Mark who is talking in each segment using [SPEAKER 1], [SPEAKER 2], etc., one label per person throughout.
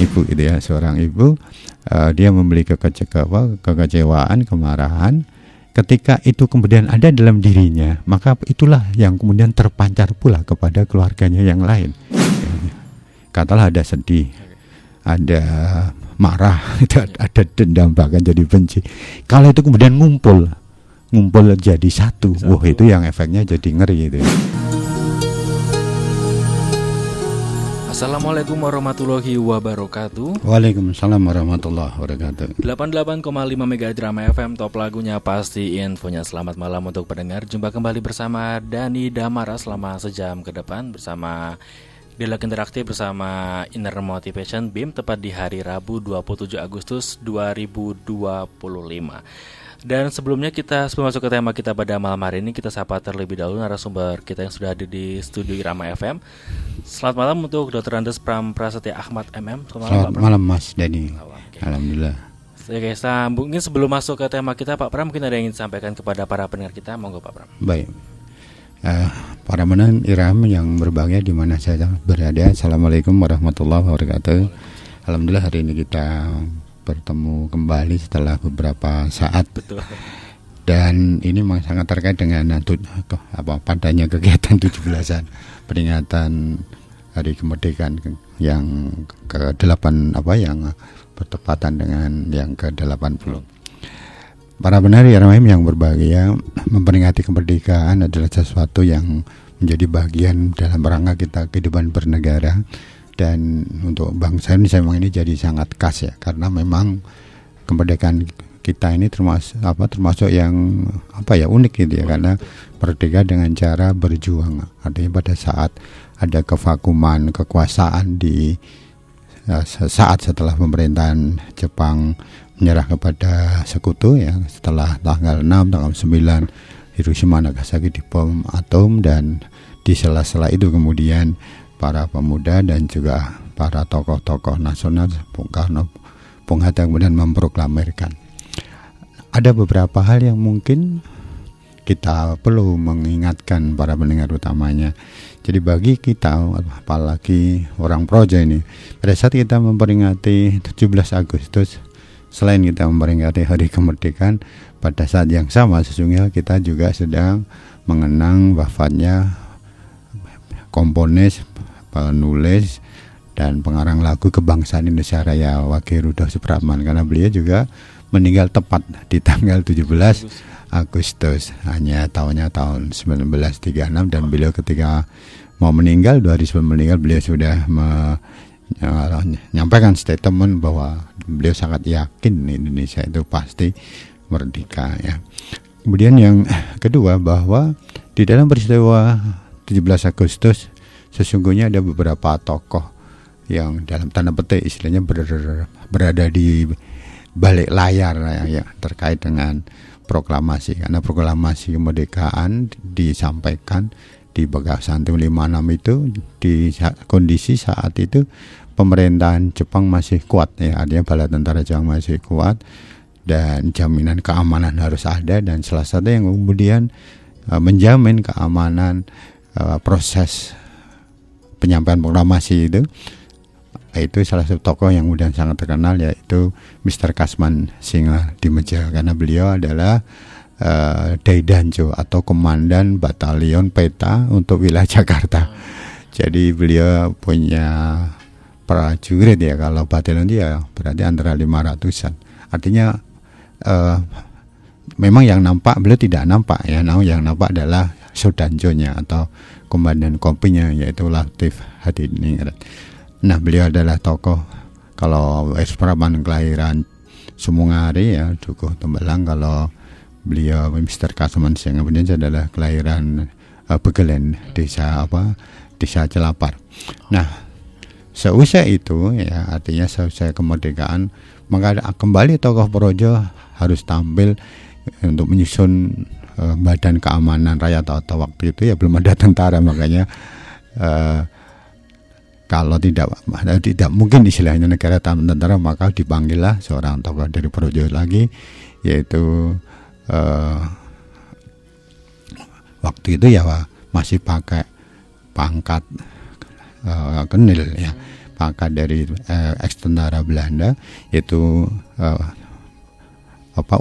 [SPEAKER 1] ibu gitu ya, seorang ibu dia membeli kekecewaan, kemarahan. Ketika itu kemudian ada dalam dirinya, maka itulah yang kemudian terpancar pula kepada keluarganya yang lain. Katalah ada sedih, ada marah, ada dendam, bahkan jadi benci. Kalau itu kemudian ngumpul jadi satu. Wah, itu yang efeknya jadi ngeri itu.
[SPEAKER 2] Assalamualaikum warahmatullahi wabarakatuh.
[SPEAKER 1] Waalaikumsalam warahmatullahi wabarakatuh.
[SPEAKER 2] 88,5 MHz Rama FM, top lagunya pasti infonya. Selamat malam untuk pendengar. Jumpa kembali bersama Dani Damara selama sejam ke depan bersama Dialog Interaktif bersama Inner Motivation BIM, tepat di hari Rabu 27 Agustus 2025. Dan sebelum masuk ke tema kita pada malam hari ini, kita sapa terlebih dahulu narasumber kita yang sudah ada di studio Irama FM. Selamat malam untuk Dr. Andes Pram Prasetya Ahmad MM.
[SPEAKER 1] Selamat malam Mas Dani. Okay. Alhamdulillah.
[SPEAKER 2] Oke, mungkin sebelum masuk ke tema kita, Pak Pram, mungkin ada yang ingin disampaikan kepada para pendengar kita, monggo Pak Pram.
[SPEAKER 1] Baik. Para pendengar Iram yang berbahagia di mana saya berada, Assalamualaikum warahmatullahi wabarakatuh. Alhamdulillah hari ini kita bertemu kembali setelah beberapa saat.
[SPEAKER 2] Betul.
[SPEAKER 1] Dan ini memang sangat terkait dengan padanya kegiatan 17-an peringatan Hari Kemerdekaan yang ke-8 yang bertepatan dengan yang ke-80. Para pendengar yang berbahagia, memperingati kemerdekaan adalah sesuatu yang menjadi bagian dalam rangka kita kehidupan bernegara. Dan untuk bangsa Indonesia memang ini jadi sangat khas ya, karena memang kemerdekaan kita ini termasuk yang unik gitu ya, karena merdeka dengan cara berjuang. Artinya pada saat ada kevakuman kekuasaan di saat setelah pemerintahan Jepang menyerah kepada sekutu ya, setelah tanggal 6, tanggal 9 Hiroshima Nagasaki dibom atom, dan di sela-sela itu kemudian para pemuda dan juga para tokoh-tokoh nasional, Bung Karno, Bung Hatta kemudian memproklamirkan. Ada beberapa hal yang mungkin kita perlu mengingatkan para pendengar utamanya. Jadi bagi kita, apalagi orang Projo ini, pada saat kita memperingati 17 Agustus, selain kita memperingati Hari Kemerdekaan, pada saat yang sama sesungguhnya kita juga sedang mengenang wafatnya komponis, penulis dan pengarang lagu kebangsaan Indonesia Raya Wage Rudolf Supratman, karena beliau juga meninggal tepat di tanggal 17 Agustus, hanya tahun 1936, dan beliau ketika mau meninggal, 2 hari sebelum meninggal, beliau sudah menyampaikan statement bahwa beliau sangat yakin Indonesia itu pasti merdeka ya. Kemudian yang kedua, bahwa di dalam peristiwa 17 Agustus sesungguhnya ada beberapa tokoh yang dalam tanda petik istilahnya berada di balik layar ya, terkait dengan proklamasi, karena proklamasi kemerdekaan disampaikan di Bagasan 56 itu di kondisi saat itu pemerintahan Jepang masih kuat ya, artinya bala tentara Jepang masih kuat dan jaminan keamanan harus ada, dan salah satu yang kemudian menjamin keamanan proses penyampaian proklamasi itu salah satu tokoh yang kemudian sangat terkenal, yaitu Mr. Kasman Singa Dimeja, karena beliau adalah Daidanjo atau Komandan Batalion Peta untuk wilayah Jakarta. Jadi beliau punya prajurit ya, kalau batalion dia berarti antara 500-an. Artinya memang yang nampak beliau tidak nampak ya, yang nampak adalah Sodanjonya atau komandan kompinya, yaitu Latif Hadiningrat. Nah, beliau adalah tokoh, kalau Supratman kelahiran Sumungari ya, Dukuh Tembelang, kalau beliau Mr. Kasman Singa adalah kelahiran Begelen, desa Celapar. Nah, seusai itu ya, artinya seusai kemerdekaan, maka kembali tokoh Projo harus tampil untuk menyusun badan keamanan rakyat, atau waktu itu ya belum ada tentara, makanya kalau tidak mungkin istilahnya negara tanpa tentara, maka dipanggillah seorang tokoh dari Projo lagi, yaitu waktu itu ya masih pakai pangkat kenil ya, pangkat dari ex-tentara Belanda, yaitu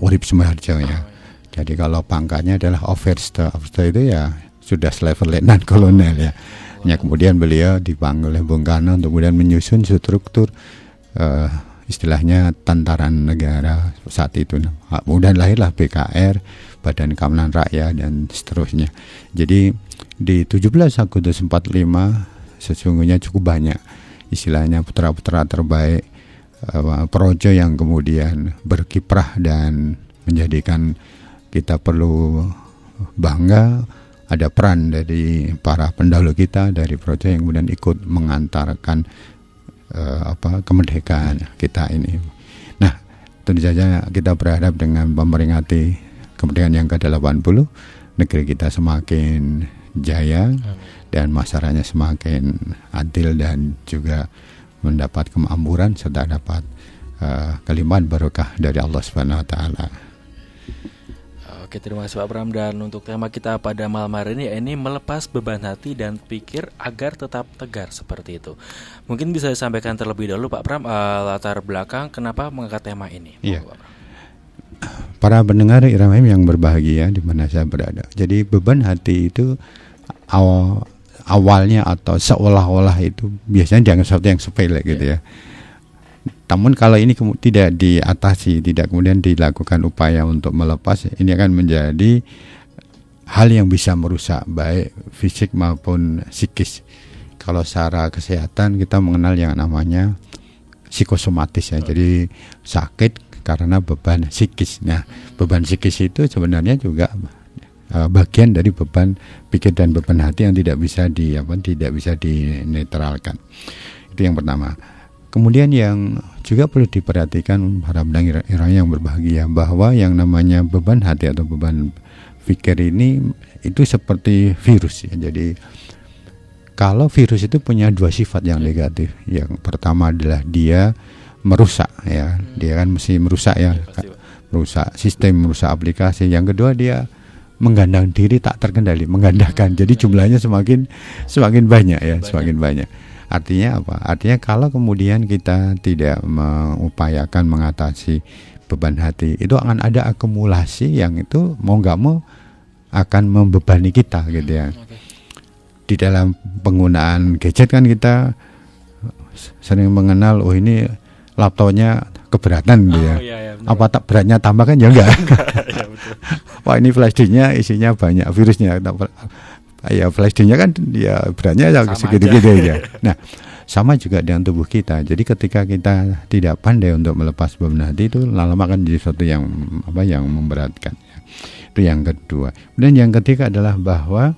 [SPEAKER 1] Urip Sumoharjo ya. Jadi kalau pangkatnya adalah Overste itu ya sudah level letnan kolonel ya. Ya, kemudian beliau dipanggil oleh Bung Karno untuk kemudian menyusun struktur istilahnya tentaran negara saat itu. Kemudian lahirlah BKR, Badan Keamanan Rakyat dan seterusnya. Jadi di 17 Agustus 45 sesungguhnya cukup banyak istilahnya putra-putra terbaik Projo yang kemudian berkiprah dan menjadikan kita perlu bangga. Ada peran dari para pendahulu kita dari Projo yang kemudian ikut mengantarkan kemerdekaan kita ini. Nah, tentu saja kita berharap dengan memperingati kemerdekaan yang ke-80, negeri kita semakin jaya dan masyarakatnya semakin adil dan juga mendapat kemakmuran serta dapat kelimpahan barokah dari Allah Subhanahu wa taala.
[SPEAKER 2] Oke, terima kasih Pak Bram. Dan untuk tema kita pada malam hari ini melepas beban hati dan pikir agar tetap tegar, seperti itu. Mungkin bisa disampaikan terlebih dahulu Pak Bram latar belakang kenapa mengangkat tema ini.
[SPEAKER 1] Iya. Para pendengar Irama yang berbahagia di mana saya berada. Jadi beban hati itu awalnya atau seolah-olah itu biasanya dianggap sesuatu yang sepele gitu ya. Namun kalau ini tidak diatasi, tidak kemudian dilakukan upaya untuk melepas, ini akan menjadi hal yang bisa merusak baik fisik maupun psikis. Kalau secara kesehatan kita mengenal yang namanya psikosomatis ya. Jadi sakit karena beban psikis. Nah, beban psikis itu sebenarnya juga bagian dari beban pikir dan beban hati yang tidak bisa dinetralkan. Itu yang pertama. Kemudian yang juga perlu diperhatikan para pendengar yang berbahagia bahwa yang namanya beban hati atau beban pikir ini itu seperti virus ya. Jadi kalau virus itu punya dua sifat yang negatif. Yang pertama adalah dia merusak ya. Dia kan mesti merusak ya. Merusak sistem, merusak aplikasi. Yang kedua dia menggandang diri tak terkendali, menggandakan. Jadi jumlahnya semakin banyak ya, semakin banyak. Artinya apa? Artinya kalau kemudian kita tidak mengupayakan mengatasi beban hati, itu akan ada akumulasi yang itu mau nggak mau akan membebani kita gitu ya. Di dalam penggunaan gadget kan kita sering mengenal, oh ini laptopnya keberatan gitu ya. Apa tak beratnya tambah kan ya enggak. Ya, betul. Wah ini flash disknya isinya banyak virusnya. Ya flash disknya kan dia beratnya segitu-gitu ya. Nah, sama juga dengan tubuh kita. Jadi ketika kita tidak pandai untuk melepas beban hati itu lama-lama akan jadi sesuatu yang memberatkan. Itu yang kedua. Dan yang ketiga adalah bahwa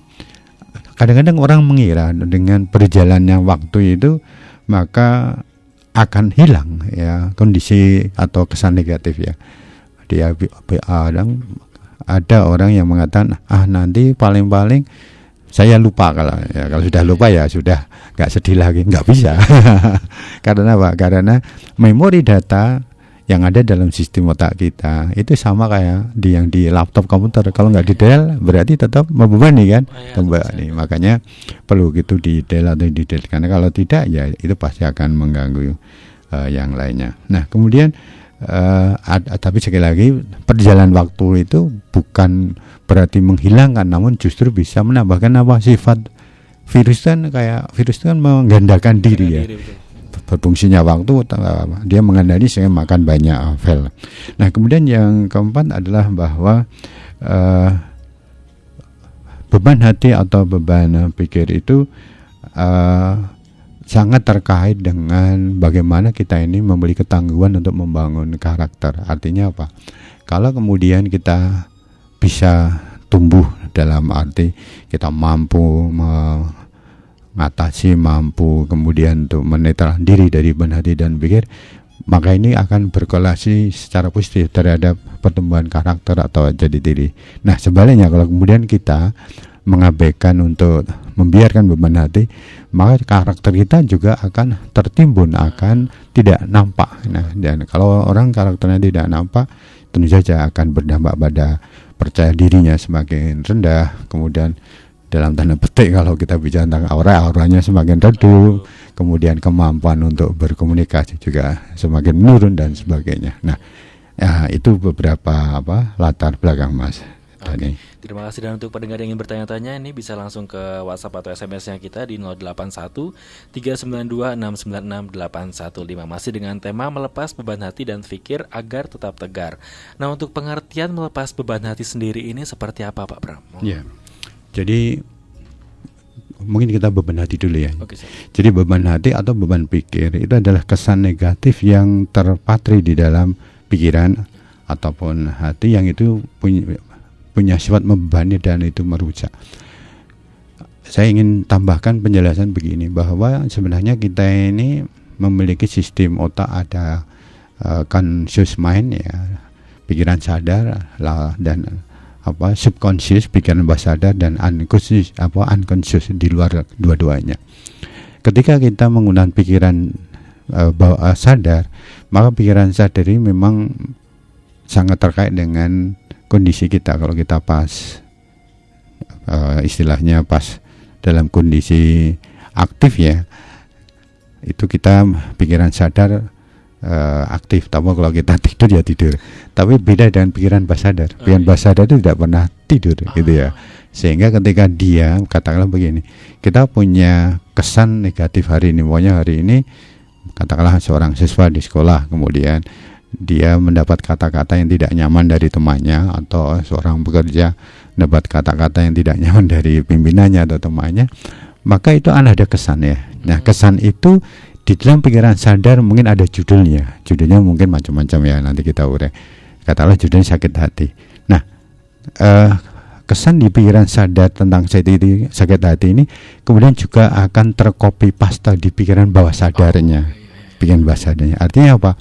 [SPEAKER 1] kadang-kadang orang mengira dengan berjalannya waktu itu maka akan hilang ya kondisi atau kesan negatif ya. Dia ada orang yang mengatakan nanti paling-paling saya lupa, kalau sudah lupa ya sudah nggak sedih lagi, nggak bisa. Karena apa? Karena memori data yang ada dalam sistem otak kita itu sama kayak yang di laptop komputer. Kalau nggak di-delete berarti tetap membebani kan, kembali. Makanya perlu gitu di-delete atau di-delete. Karena kalau tidak ya itu pasti akan mengganggu yang lainnya. Nah kemudian tapi sekali lagi perjalanan waktu itu bukan berarti menghilangkan, namun justru bisa menambahkan sifat virus kan menggandakan diri ya. Berfungsinya waktu dia mengandalkan sehingga makan banyak file. Nah kemudian yang keempat adalah bahwa beban hati atau beban pikir itu sangat terkait dengan bagaimana kita ini memiliki ketangguhan untuk membangun karakter. Artinya apa? Kalau kemudian kita bisa tumbuh dalam arti kita mampu mengatasi, mampu kemudian untuk menetral diri dari beban hati dan pikir, maka ini akan berkorelasi secara positif terhadap pertumbuhan karakter atau jati diri. Nah sebaliknya kalau kemudian kita mengabaikan untuk membiarkan beban hati, maka karakter kita juga akan tertimbun, akan tidak nampak. Nah, dan kalau orang karakternya tidak nampak, tentu saja akan berdampak pada percaya dirinya semakin rendah. Kemudian dalam tanda petik kalau kita bicara tentang auranya semakin redup, kemudian kemampuan untuk berkomunikasi juga semakin menurun dan sebagainya. Nah, ya, itu beberapa latar belakang Mas Dani.
[SPEAKER 2] Terima kasih. Dan untuk pendengar yang ingin bertanya-tanya, ini bisa langsung ke WhatsApp atau SMS-nya kita di 081 392 696 815. Masih dengan tema melepas beban hati dan pikir agar tetap tegar. Nah, untuk pengertian melepas beban hati sendiri ini seperti apa Pak Bram?
[SPEAKER 1] Ya, jadi mungkin kita beban hati dulu ya.
[SPEAKER 2] Oke,
[SPEAKER 1] jadi beban hati atau beban pikir itu adalah kesan negatif yang terpatri di dalam pikiran ataupun hati yang itu punya sifat membebani dan itu merusak. Saya ingin tambahkan penjelasan begini, bahwa sebenarnya kita ini memiliki sistem otak, ada conscious mind ya, pikiran sadar dan subconscious, pikiran bawah sadar, dan unconscious di luar dua-duanya. Ketika kita menggunakan pikiran bawah sadar, maka pikiran sadar ini memang sangat terkait dengan kondisi kita. Kalau kita pas istilahnya pas dalam kondisi aktif ya, itu kita pikiran sadar aktif. Tapi kalau kita tidur ya tidur. Tapi beda dengan pikiran bawah sadar. Pikiran bawah sadar itu tidak pernah tidur gitu ya. Sehingga ketika dia, katakanlah begini, kita punya kesan negatif hari ini, pokoknya hari ini katakanlah seorang siswa di sekolah, kemudian dia mendapat kata-kata yang tidak nyaman dari temannya, atau seorang bekerja mendapat kata-kata yang tidak nyaman dari pimpinannya atau temannya, maka itu ada kesan ya. Nah, kesan itu di dalam pikiran sadar mungkin ada judulnya mungkin macam-macam ya, nanti kita urai. Katakanlah judulnya sakit hati. Nah, kesan di pikiran sadar tentang sakit hati ini kemudian juga akan tercopy paste di pikiran bawah sadarnya. Pikiran bawah sadarnya. Artinya apa?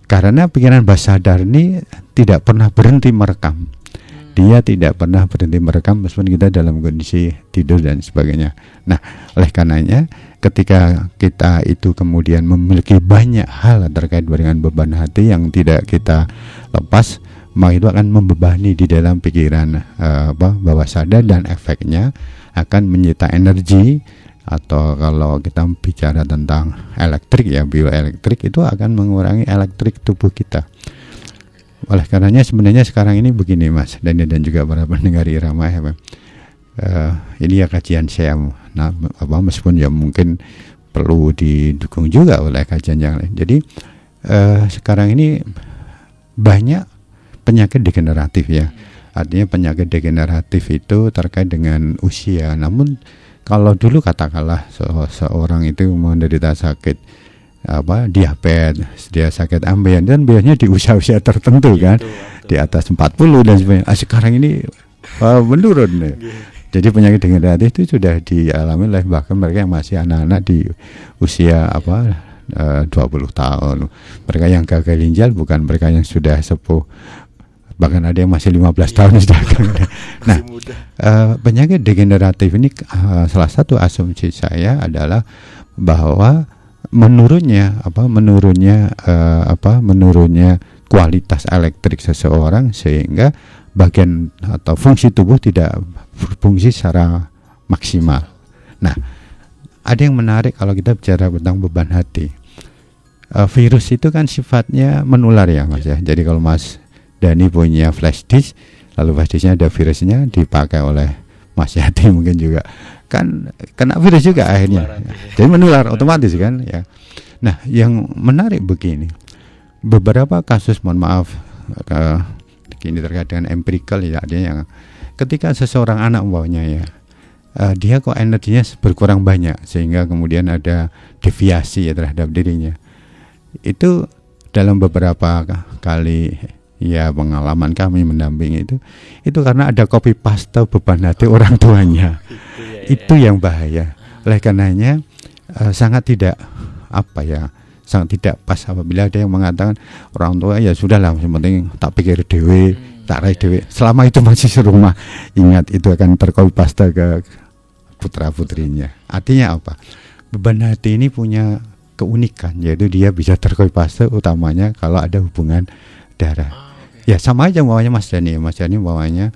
[SPEAKER 1] Karena pikiran bawah sadar ini tidak pernah berhenti merekam. Dia tidak pernah berhenti merekam meskipun kita dalam kondisi tidur dan sebagainya. Nah, oleh karenanya ketika kita itu kemudian memiliki banyak hal terkait dengan beban hati yang tidak kita lepas, maka itu akan membebani di dalam pikiran bawah sadar, dan efeknya akan menyita energi. Atau kalau kita bicara tentang elektrik ya, bioelektrik, itu akan mengurangi elektrik tubuh kita. Oleh karenanya sebenarnya sekarang ini begini Mas dan juga para pendengar Irama FM, ini ya kajian saya, meskipun ya mungkin perlu didukung juga oleh kajian yang lain. Jadi sekarang ini banyak penyakit degeneratif ya. Artinya penyakit degeneratif itu terkait dengan usia. Namun kalau dulu katakanlah seorang itu menderita sakit diabetes, dia sakit ambeien, dan biasanya di usia-usia tertentu kan, di atas 40 dan sebagainya. Sekarang ini menurun. Jadi penyakit degeneratif itu sudah dialami oleh bahkan mereka yang masih anak-anak di usia 20 tahun. Mereka yang gagal ginjal bukan mereka yang sudah sepuh, bahkan ada yang masih 15 tahun sudah. Nah, penyakit degeneratif ini salah satu asumsi saya adalah bahwa menurunnya kualitas elektrik seseorang, sehingga bagian atau fungsi tubuh tidak berfungsi secara maksimal. Nah, ada yang menarik kalau kita bicara tentang beban hati. Virus itu kan sifatnya menular ya Mas ya. Jadi kalau Mas Dani punya flash disk, lalu flash disknya ada virusnya, dipakai oleh Mas Yati mungkin juga kan kena virus juga akhirnya. Jadi menular otomatis kan ya. Nah, yang menarik begini, beberapa kasus, mohon maaf ini terkait dengan empirical ya, ada yang ketika seseorang anak umpamanya ya, dia kok energinya berkurang banyak sehingga kemudian ada deviasi ya terhadap dirinya. Itu dalam beberapa kali ya pengalaman kami mendampingi itu karena ada copy paste beban hati orang tuanya. Itu yang bahaya. Oleh karenanya sangat tidak sangat tidak pas apabila ada yang mengatakan orang tua ya sudahlah, yang penting tak pikir dewe, tak raih dewe. Selama itu masih serumah, ingat itu akan tercopy paste ke putra putrinya. Artinya apa? Beban hati ini punya keunikan, yaitu dia bisa tercopy paste utamanya kalau ada hubungan darah. Ya sama aja bawanya Mas Dani bawanya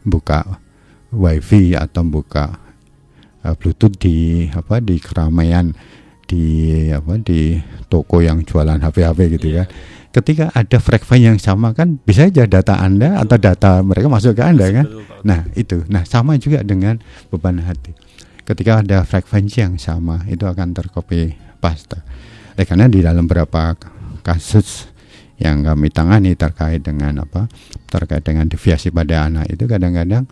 [SPEAKER 1] buka wifi atau buka Bluetooth di keramaian, di toko yang jualan HP gitu kan. Ketika ada frekuensi yang sama kan bisa aja data Anda atau data mereka masuk ke Anda kan. Nah itu, sama juga dengan beban hati. Ketika ada frekuensi yang sama itu akan tercopy paste. Karena di dalam beberapa kasus yang kami tangani terkait dengan deviasi pada anak itu kadang-kadang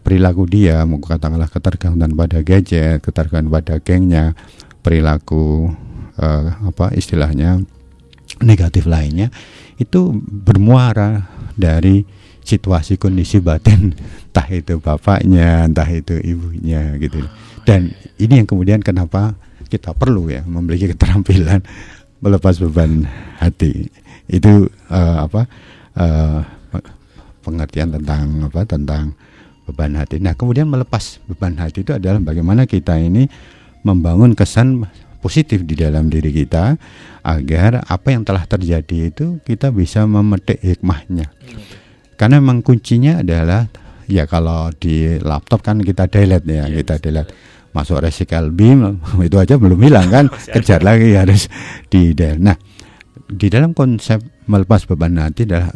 [SPEAKER 1] perilaku dia, katakanlah ketergantungan pada gadget, ketergantungan pada gengnya, perilaku istilahnya negatif lainnya itu bermuara dari situasi kondisi batin, entah itu bapaknya, entah itu ibunya gitu. Dan ini yang kemudian kenapa kita perlu ya memiliki keterampilan melepas beban hati. Itu pengertian tentang beban hati. Nah, kemudian melepas beban hati itu adalah bagaimana kita ini membangun kesan positif di dalam diri kita agar apa yang telah terjadi itu kita bisa memetik hikmahnya. Karena memang kuncinya adalah ya kalau di laptop kan kita delete ya, kita delete. Masuk recycle bin itu aja belum hilang kan, kejar lagi harus di delete. Nah, di dalam konsep melepas beban hati adalah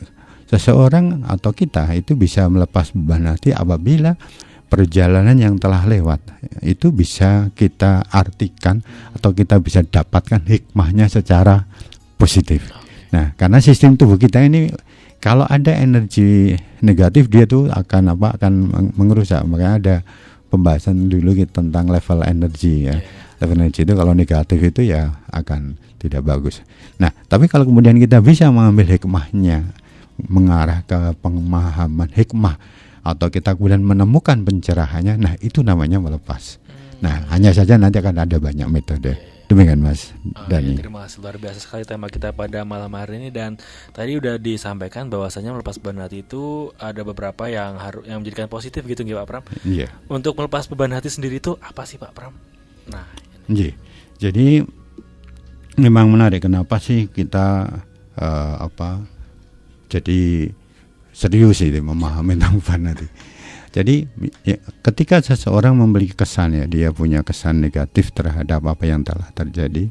[SPEAKER 1] seseorang atau kita itu bisa melepas beban hati apabila perjalanan yang telah lewat itu bisa kita artikan atau kita bisa dapatkan hikmahnya secara positif. Nah, karena sistem tubuh kita ini kalau ada energi negatif dia tuh akan mengerusak. Makanya ada pembahasan dulu tentang level energi ya. Level energi itu kalau negatif itu ya akan tidak bagus. Nah, tapi kalau kemudian kita bisa mengambil hikmahnya, mengarah ke pemahaman hikmah, atau kita kemudian menemukan pencerahannya, nah itu namanya melepas. Nah, hanya saja nanti akan ada banyak metode. Demikian Mas Dani.
[SPEAKER 2] Terima kasih, luar biasa sekali tema kita pada malam hari ini. Dan tadi udah disampaikan bahwasanya melepas beban hati itu ada beberapa yang menjadikan positif gitu Pak Pram.
[SPEAKER 1] Iya.
[SPEAKER 2] Untuk melepas beban hati sendiri itu apa sih Pak Pram? Nah,
[SPEAKER 1] iya. Jadi memang menarik kenapa sih kita jadi serius itu memahami tentang beban hati. Jadi ya, ketika seseorang memiliki kesan ya, dia punya kesan negatif terhadap apa yang telah terjadi,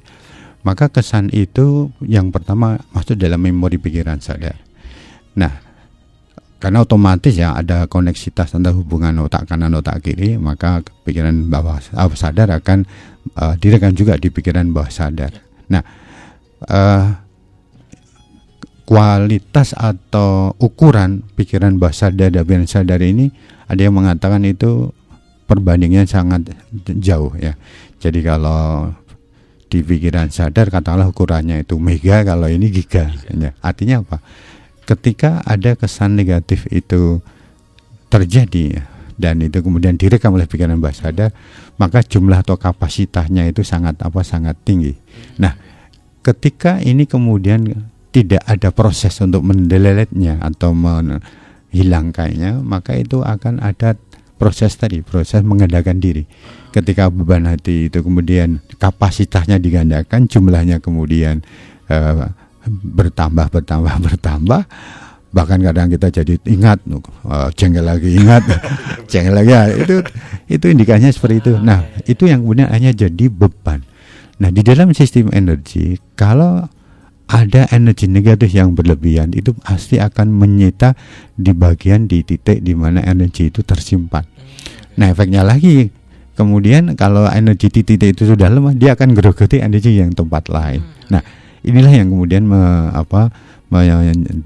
[SPEAKER 1] maka kesan itu yang pertama masuk dalam memori pikiran sadar. Nah, karena otomatis ya ada koneksitas antara hubungan otak kanan otak kiri, maka pikiran bawah sadar akan direkam juga di pikiran bawah sadar. Nah, kualitas atau ukuran pikiran bawah sadar dan pikiran sadar ini ada yang mengatakan itu perbandingannya sangat jauh ya. Jadi kalau di pikiran sadar katakanlah ukurannya itu mega, kalau ini giga ya. Artinya apa? Ketika ada kesan negatif itu terjadi dan itu kemudian direkam oleh pikiran bawah sadar, maka jumlah atau kapasitasnya itu sangat tinggi. Nah, ketika ini kemudian tidak ada proses untuk mendeletnya atau menghilangkannya, maka itu akan ada proses mengendalikan diri. Ketika beban hati itu kemudian kapasitasnya digandakan, jumlahnya kemudian bertambah, bahkan kadang kita jadi ingat jengkel lagi, jengkel lagi ya, itu indikasinya seperti itu. Nah, itu yang kemudian hanya jadi beban. Nah, di dalam sistem energi, kalau ada energi negatif yang berlebihan, itu pasti akan menyita di titik di mana energi itu tersimpan. Nah, efeknya lagi kemudian kalau energi di titik itu sudah lemah, dia akan gerogoti energi yang tempat lain. Nah, inilah yang kemudian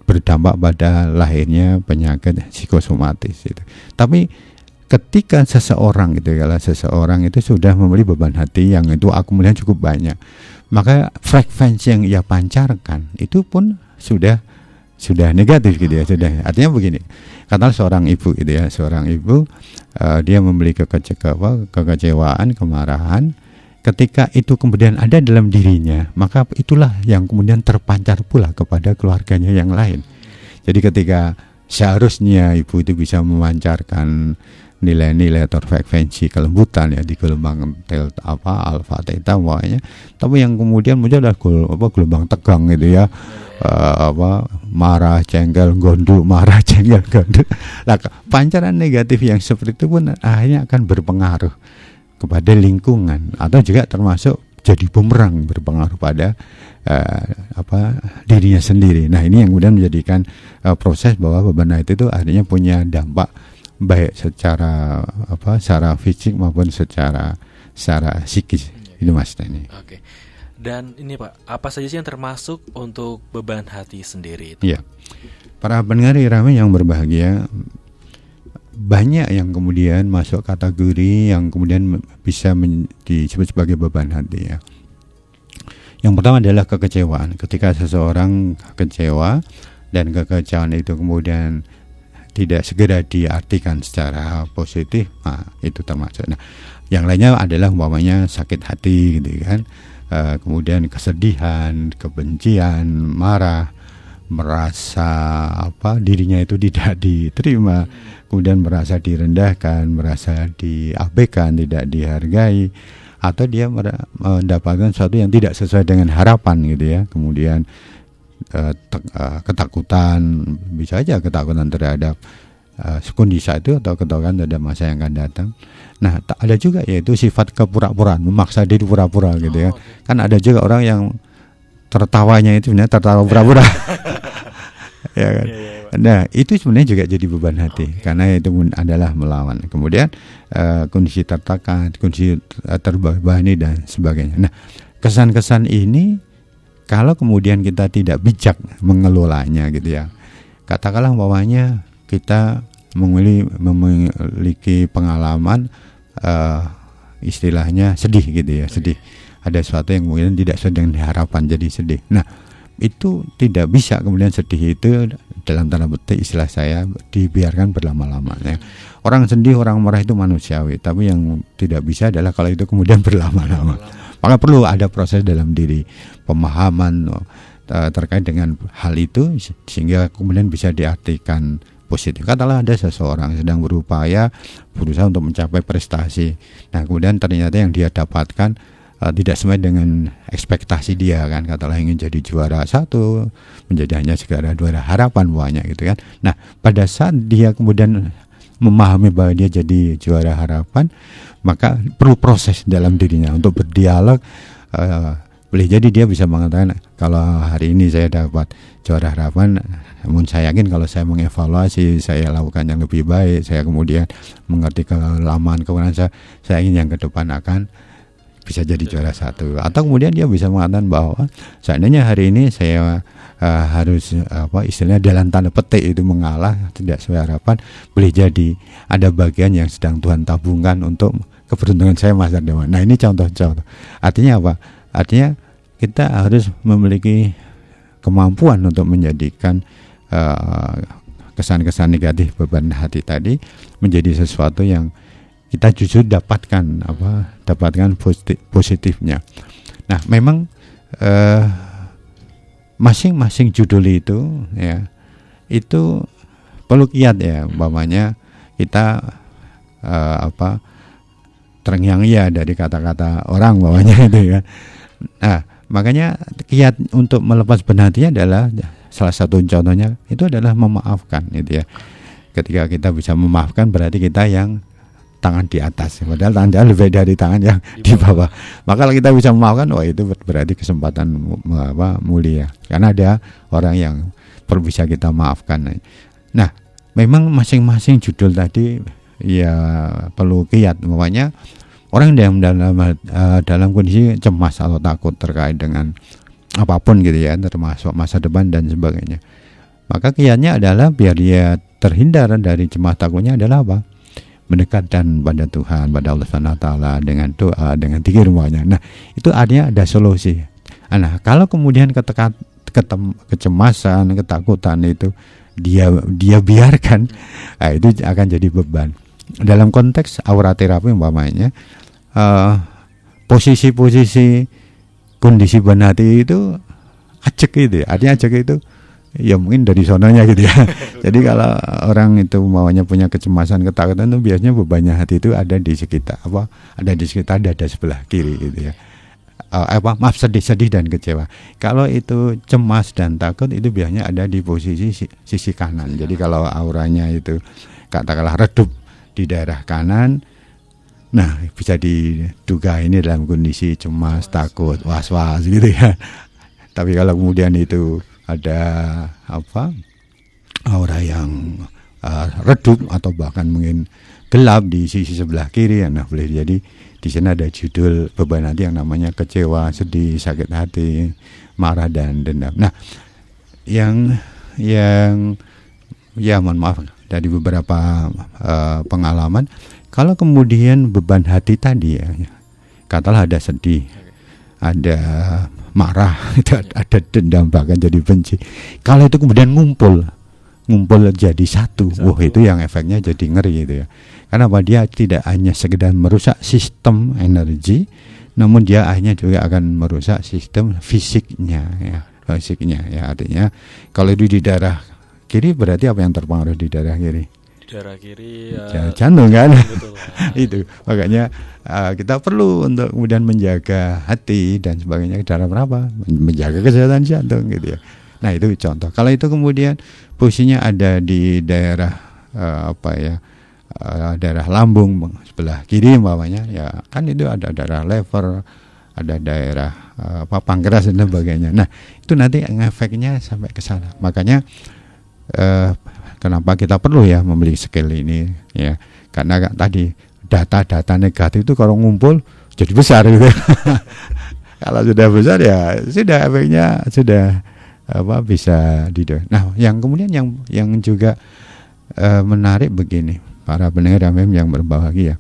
[SPEAKER 1] berdampak pada lahirnya penyakit psikosomatis itu. Tapi ketika seseorang itu sudah membeli beban hati yang itu akumulasinya cukup banyak, maka frekuensi yang ia pancarkan itu pun sudah negatif gitu ya. Sudah, artinya begini, katakanlah seorang ibu dia membeli kekecewaan, kemarahan, ketika itu kemudian ada dalam dirinya, maka itulah yang kemudian terpancar pula kepada keluarganya yang lain. Jadi ketika seharusnya ibu itu bisa memancarkan nilai-nilai atau frekuensi kelembutan ya di gelombang delta alfa theta pokoknya, tapi yang kemudian muncul adalah gelombang tegang gitu ya, marah jengkel gondok. Nah, pancaran negatif yang seperti itu pun akhirnya akan berpengaruh kepada lingkungan, atau juga termasuk jadi bumerang berpengaruh pada dirinya sendiri. Nah, ini yang kemudian menjadikan proses bahwa beban hati itu akhirnya punya dampak baik secara secara fisik maupun secara psikis. Itu Mas ini.
[SPEAKER 2] Oke. Dan ini Pak, apa saja sih yang termasuk untuk beban hati sendiri itu?
[SPEAKER 1] Iya. Para pendengar Irama yang berbahagia, banyak yang kemudian masuk kategori yang kemudian bisa disebut sebagai beban hati ya. Yang pertama adalah kekecewaan. Ketika seseorang kecewa dan kekecewaan itu kemudian tidak segera diartikan secara positif, itu termasuk. Nah, yang lainnya adalah umpamanya sakit hati gitu kan. Kemudian kesedihan, kebencian, marah, merasa dirinya itu tidak diterima, kemudian merasa direndahkan, merasa diabaikan, tidak dihargai, atau dia mendapatkan sesuatu yang tidak sesuai dengan harapan gitu ya. Kemudian ketakutan, bisa aja ketakutan terhadap kondisi itu atau ketakutan terhadap masa yang akan datang. Nah, ada juga yaitu sifat kepura-puraan, memaksa diri pura-pura gitu ya. Kan ada juga orang yang tertawanya itu sebenarnya tertawa pura-pura. Ya kan. Nah, itu sebenarnya juga jadi beban hati karena itu adalah melawan. Kemudian kondisi tertekan, kondisi terbebani dan sebagainya. Nah, kesan-kesan ini kalau kemudian kita tidak bijak mengelolanya gitu ya. Katakanlah umpamanya kita memiliki pengalaman istilahnya sedih gitu ya, sedih. Ada sesuatu yang kemudian tidak sesuai dengan harapan jadi sedih. Nah, itu tidak bisa kemudian sedih itu dalam tanda petik istilah saya dibiarkan berlama-lama ya. Orang sedih, orang marah itu manusiawi, tapi yang tidak bisa adalah kalau itu kemudian berlama-lama. Maka perlu ada proses dalam diri, pemahaman terkait dengan hal itu sehingga kemudian bisa diartikan positif. Katakanlah ada seseorang sedang berupaya berusaha untuk mencapai prestasi. Nah, kemudian ternyata yang dia dapatkan tidak sesuai dengan ekspektasi dia kan. Katakanlah ingin jadi juara 1, menjadi hanya juara 2, harapan banyak gitu kan. Nah, pada saat dia kemudian memahami bahwa dia jadi juara harapan, maka perlu proses dalam dirinya untuk berdialog. Boleh jadi dia bisa mengatakan kalau hari ini saya dapat juara harapan, namun saya yakin kalau saya mengevaluasi, saya lakukan yang lebih baik, saya kemudian mengerti kelemahan kekurangan saya ingin yang ke depan akan bisa jadi juara 1. Atau kemudian dia bisa mengatakan bahwa seandainya hari ini saya harus istilahnya dalam tanda petik itu mengalah, tidak sesuai harapan, boleh jadi ada bagian yang sedang Tuhan tabungkan untuk keberuntungan saya masa depan. Nah, ini contoh-contoh. Artinya apa? Artinya kita harus memiliki kemampuan untuk menjadikan kesan-kesan negatif beban hati tadi menjadi sesuatu yang kita justru dapatkan positifnya. Nah, memang masing-masing judul itu ya itu perlu kiat ya, umpamanya kita terngiang-ngiang dari kata-kata orang umpamanya itu ya. Nah, makanya kiat untuk melepas beban hati adalah salah satu contohnya itu adalah memaafkan gitu ya. Ketika kita bisa memaafkan berarti kita yang tangan di atas, padahal tangan lebih dari tangan yang di bawah. Maka kalau kita bisa memaafkan, itu berarti kesempatan mulia. Karena ada orang yang perlu bisa kita maafkan. Nah, memang masing-masing judul tadi ya perlu kiat. Makanya orang yang dalam kondisi cemas atau takut terkait dengan apapun gitu ya, termasuk masa depan dan sebagainya. Maka kiatnya adalah biar dia terhindar dari cemas takutnya adalah apa? Mendekatkan pada Tuhan, pada Allah SWT dengan doa, dengan zikir semuanya. Nah, itu artinya ada solusi. Nah, kalau kemudian kecemasan, ketakutan itu dia biarkan, itu akan jadi beban. Dalam konteks aura terapi umpamanya, posisi-posisi kondisi beban hati itu ajek gitu. Artinya ajek itu ya mungkin dari sononya gitu ya. Jadi kalau orang itu maunya punya kecemasan, ketakutan itu biasanya bebannya hati itu ada di sekitar ada di sekitar dada sebelah kiri gitu ya. Sedih dan kecewa. Kalau itu cemas dan takut itu biasanya ada di posisi sisi kanan. Jadi kalau auranya itu katakanlah redup di daerah kanan, Nah, bisa diduga ini dalam kondisi cemas, takut, was-was gitu ya. Tapi kalau kemudian itu ada aura yang redup atau bahkan mungkin gelap di sisi sebelah kiri, nah boleh jadi di sana ada judul beban hati yang namanya kecewa, sedih, sakit hati, marah dan dendam. Nah, yang ya mohon maaf dari beberapa pengalaman, kalau kemudian beban hati tadi ya, katalah ada sedih, ada marah, ada dendam, bahkan jadi benci. Kalau itu kemudian ngumpul jadi satu. Wah, itu yang efeknya jadi ngeri gitu ya. Karena apa? Dia tidak hanya sekedar merusak sistem energi, namun dia akhirnya juga akan merusak sistem fisiknya ya. Artinya kalau itu di daerah kiri, berarti apa yang terpengaruh di daerah kiri?
[SPEAKER 2] Di daerah kiri
[SPEAKER 1] jantung kan.
[SPEAKER 2] Betul.
[SPEAKER 1] Itu makanya kita perlu untuk kemudian menjaga hati dan sebagainya. Cara berapa? Menjaga kesehatan jantung gitu ya. Nah, itu contoh. Kalau itu kemudian posisinya ada di daerah daerah lambung sebelah kiri umpamanya, ya kan itu ada daerah lever, ada daerah pankreas dan sebagainya. Nah, itu nanti efeknya sampai ke sana. Makanya kenapa kita perlu ya memiliki skill ini ya, karena tadi data-data negatif itu kalau ngumpul jadi besar gitu. Kalau sudah besar ya sudah efeknya sudah bisa Nah, yang kemudian yang juga menarik begini, para pendengar yang berbahagia,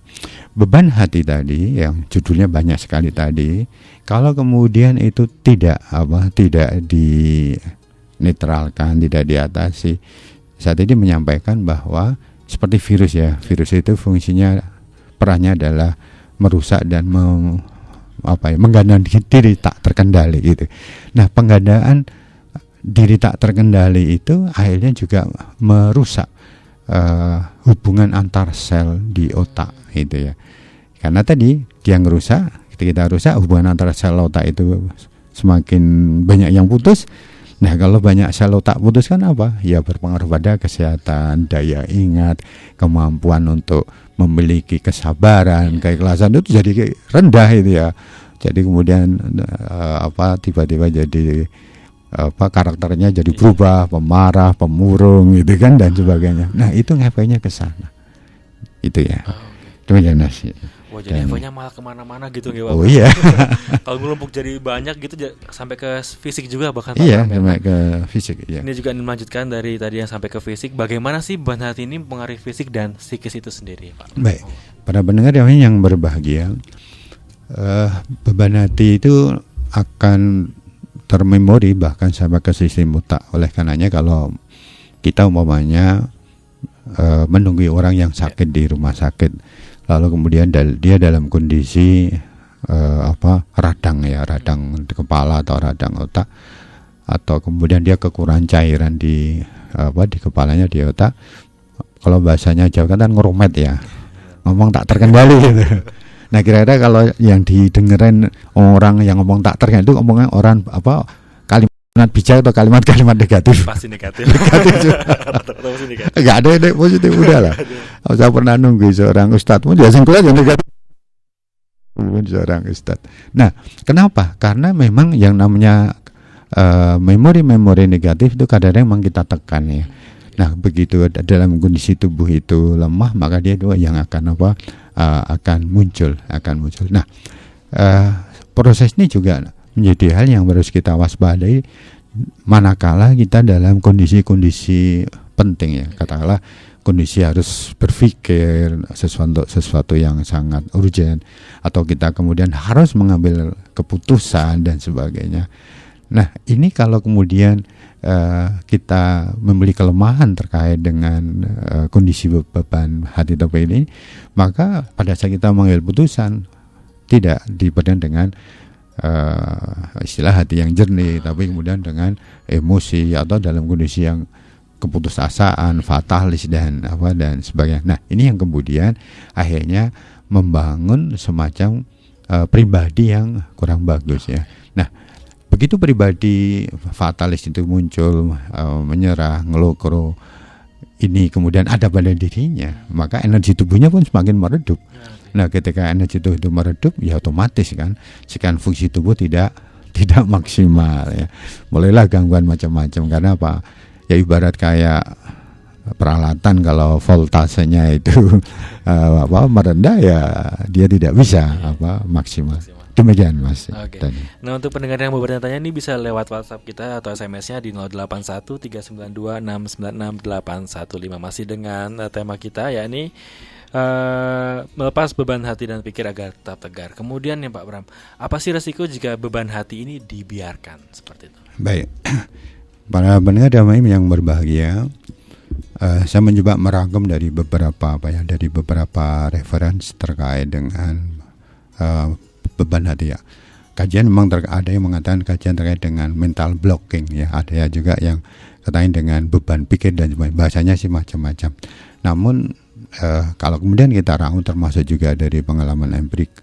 [SPEAKER 1] beban hati tadi yang judulnya banyak sekali tadi, kalau kemudian itu tidak dinetralkan, tidak diatasi, saat ini menyampaikan bahwa seperti virus ya, virus itu fungsinya, perannya adalah merusak dan menggandaan diri tak terkendali gitu. Nah, penggandaan diri tak terkendali itu akhirnya juga merusak hubungan antar sel di otak gitu ya. Karena tadi dia ngerusak, kita rusak hubungan antar sel otak itu semakin banyak yang putus. Nah, kalau banyak sel otak putus kan apa? Ya berpengaruh pada kesehatan, daya ingat, kemampuan untuk memiliki kesabaran, keikhlasan itu jadi rendah itu ya. Jadi kemudian tiba-tiba jadi karakternya jadi berubah, pemarah, pemurung gitu kan dan sebagainya. Nah, itu ngefeknya ke sana. Itu ya. Demikian nasi.
[SPEAKER 2] Wah, jadi efeknya malah kemana-mana gitu ya, Pak.
[SPEAKER 1] Oh iya.
[SPEAKER 2] Kalau ngelumpuk jadi banyak gitu sampai ke fisik juga bahkan.
[SPEAKER 1] Iya, sampai ke fisik. Iya.
[SPEAKER 2] Ini juga melanjutkan dari tadi yang sampai ke fisik. Bagaimana sih beban hati ini mempengaruhi fisik dan psikis itu sendiri, Pak?
[SPEAKER 1] Baik. Para pendengar yang berbahagia, beban hati itu akan termemori bahkan sampai ke sistem otak. Oleh karenanya kalau kita umpamanya menunggu orang yang sakit di rumah sakit, lalu kemudian dia dalam kondisi radang di kepala atau radang otak, atau kemudian dia kekurangan cairan di kepalanya, di otak. Kalau bahasanya Jawa kan ngerumet ya, ngomong tak terkendali gitu. Nah, kira-kira kalau yang didengerin orang yang ngomong tak terkendali itu ngomongnya orang kalimat bijak atau kalimat-kalimat negatif?
[SPEAKER 2] Pasti negatif.
[SPEAKER 1] Enggak ada yang positif, udah lah. Saya pernah nunggu seorang ustadz, mau jelasin yang negatif. Seorang ustadz. Nah, kenapa? Karena memang yang namanya memori-memori negatif itu kadang-kadang memang kita tekan ya. Nah, begitu dalam kondisi tubuh itu lemah, maka dia itu yang akan muncul. Nah, proses ini juga menjadi hal yang harus kita waspadai manakala kita dalam kondisi-kondisi penting ya. Katakanlah kondisi harus berpikir sesuatu yang sangat urgent, atau kita kemudian harus mengambil keputusan dan sebagainya. Nah, ini kalau kemudian kita memiliki kelemahan terkait dengan kondisi beban hati ini, maka pada saat kita mengambil putusan tidak diberikan dengan istilah hati yang jernih, tapi kemudian dengan emosi atau dalam kondisi yang keputusasaan, fatalis dan sebagainya. Nah, ini yang kemudian akhirnya membangun semacam pribadi yang kurang bagus ya. Nah, begitu pribadi fatalis itu muncul, menyerah, ngeluh, ini kemudian ada pada dirinya, maka energi tubuhnya pun semakin meredup. Nah, ketika energi itu meredup, ya otomatis kan sekian fungsi tubuh tidak maksimal ya. Mulailah gangguan macam-macam karena apa? Ya ibarat kayak peralatan kalau voltasenya itu merendah ya dia tidak bisa maksimal. Demikian Mas.
[SPEAKER 2] Oke. Nah, untuk pendengar yang mau bertanya ini bisa lewat WhatsApp kita atau SMS-nya di 081392696815 masih dengan tema kita yakni melepas beban hati dan pikir agar tetap tegar. Kemudian ya Pak Bram, apa sih resiko jika beban hati ini dibiarkan seperti itu?
[SPEAKER 1] Baik. Para pendengar Damai yang berbahagia, saya mencoba merangkum dari beberapa referensi terkait dengan beban hati ya. Kajian memang ada yang mengatakan kajian terkait dengan mental blocking ya. Ada juga yang terkait dengan beban pikir dan bahasanya sih macam-macam. Namun kalau kemudian kita rangkum termasuk juga dari pengalaman empirik,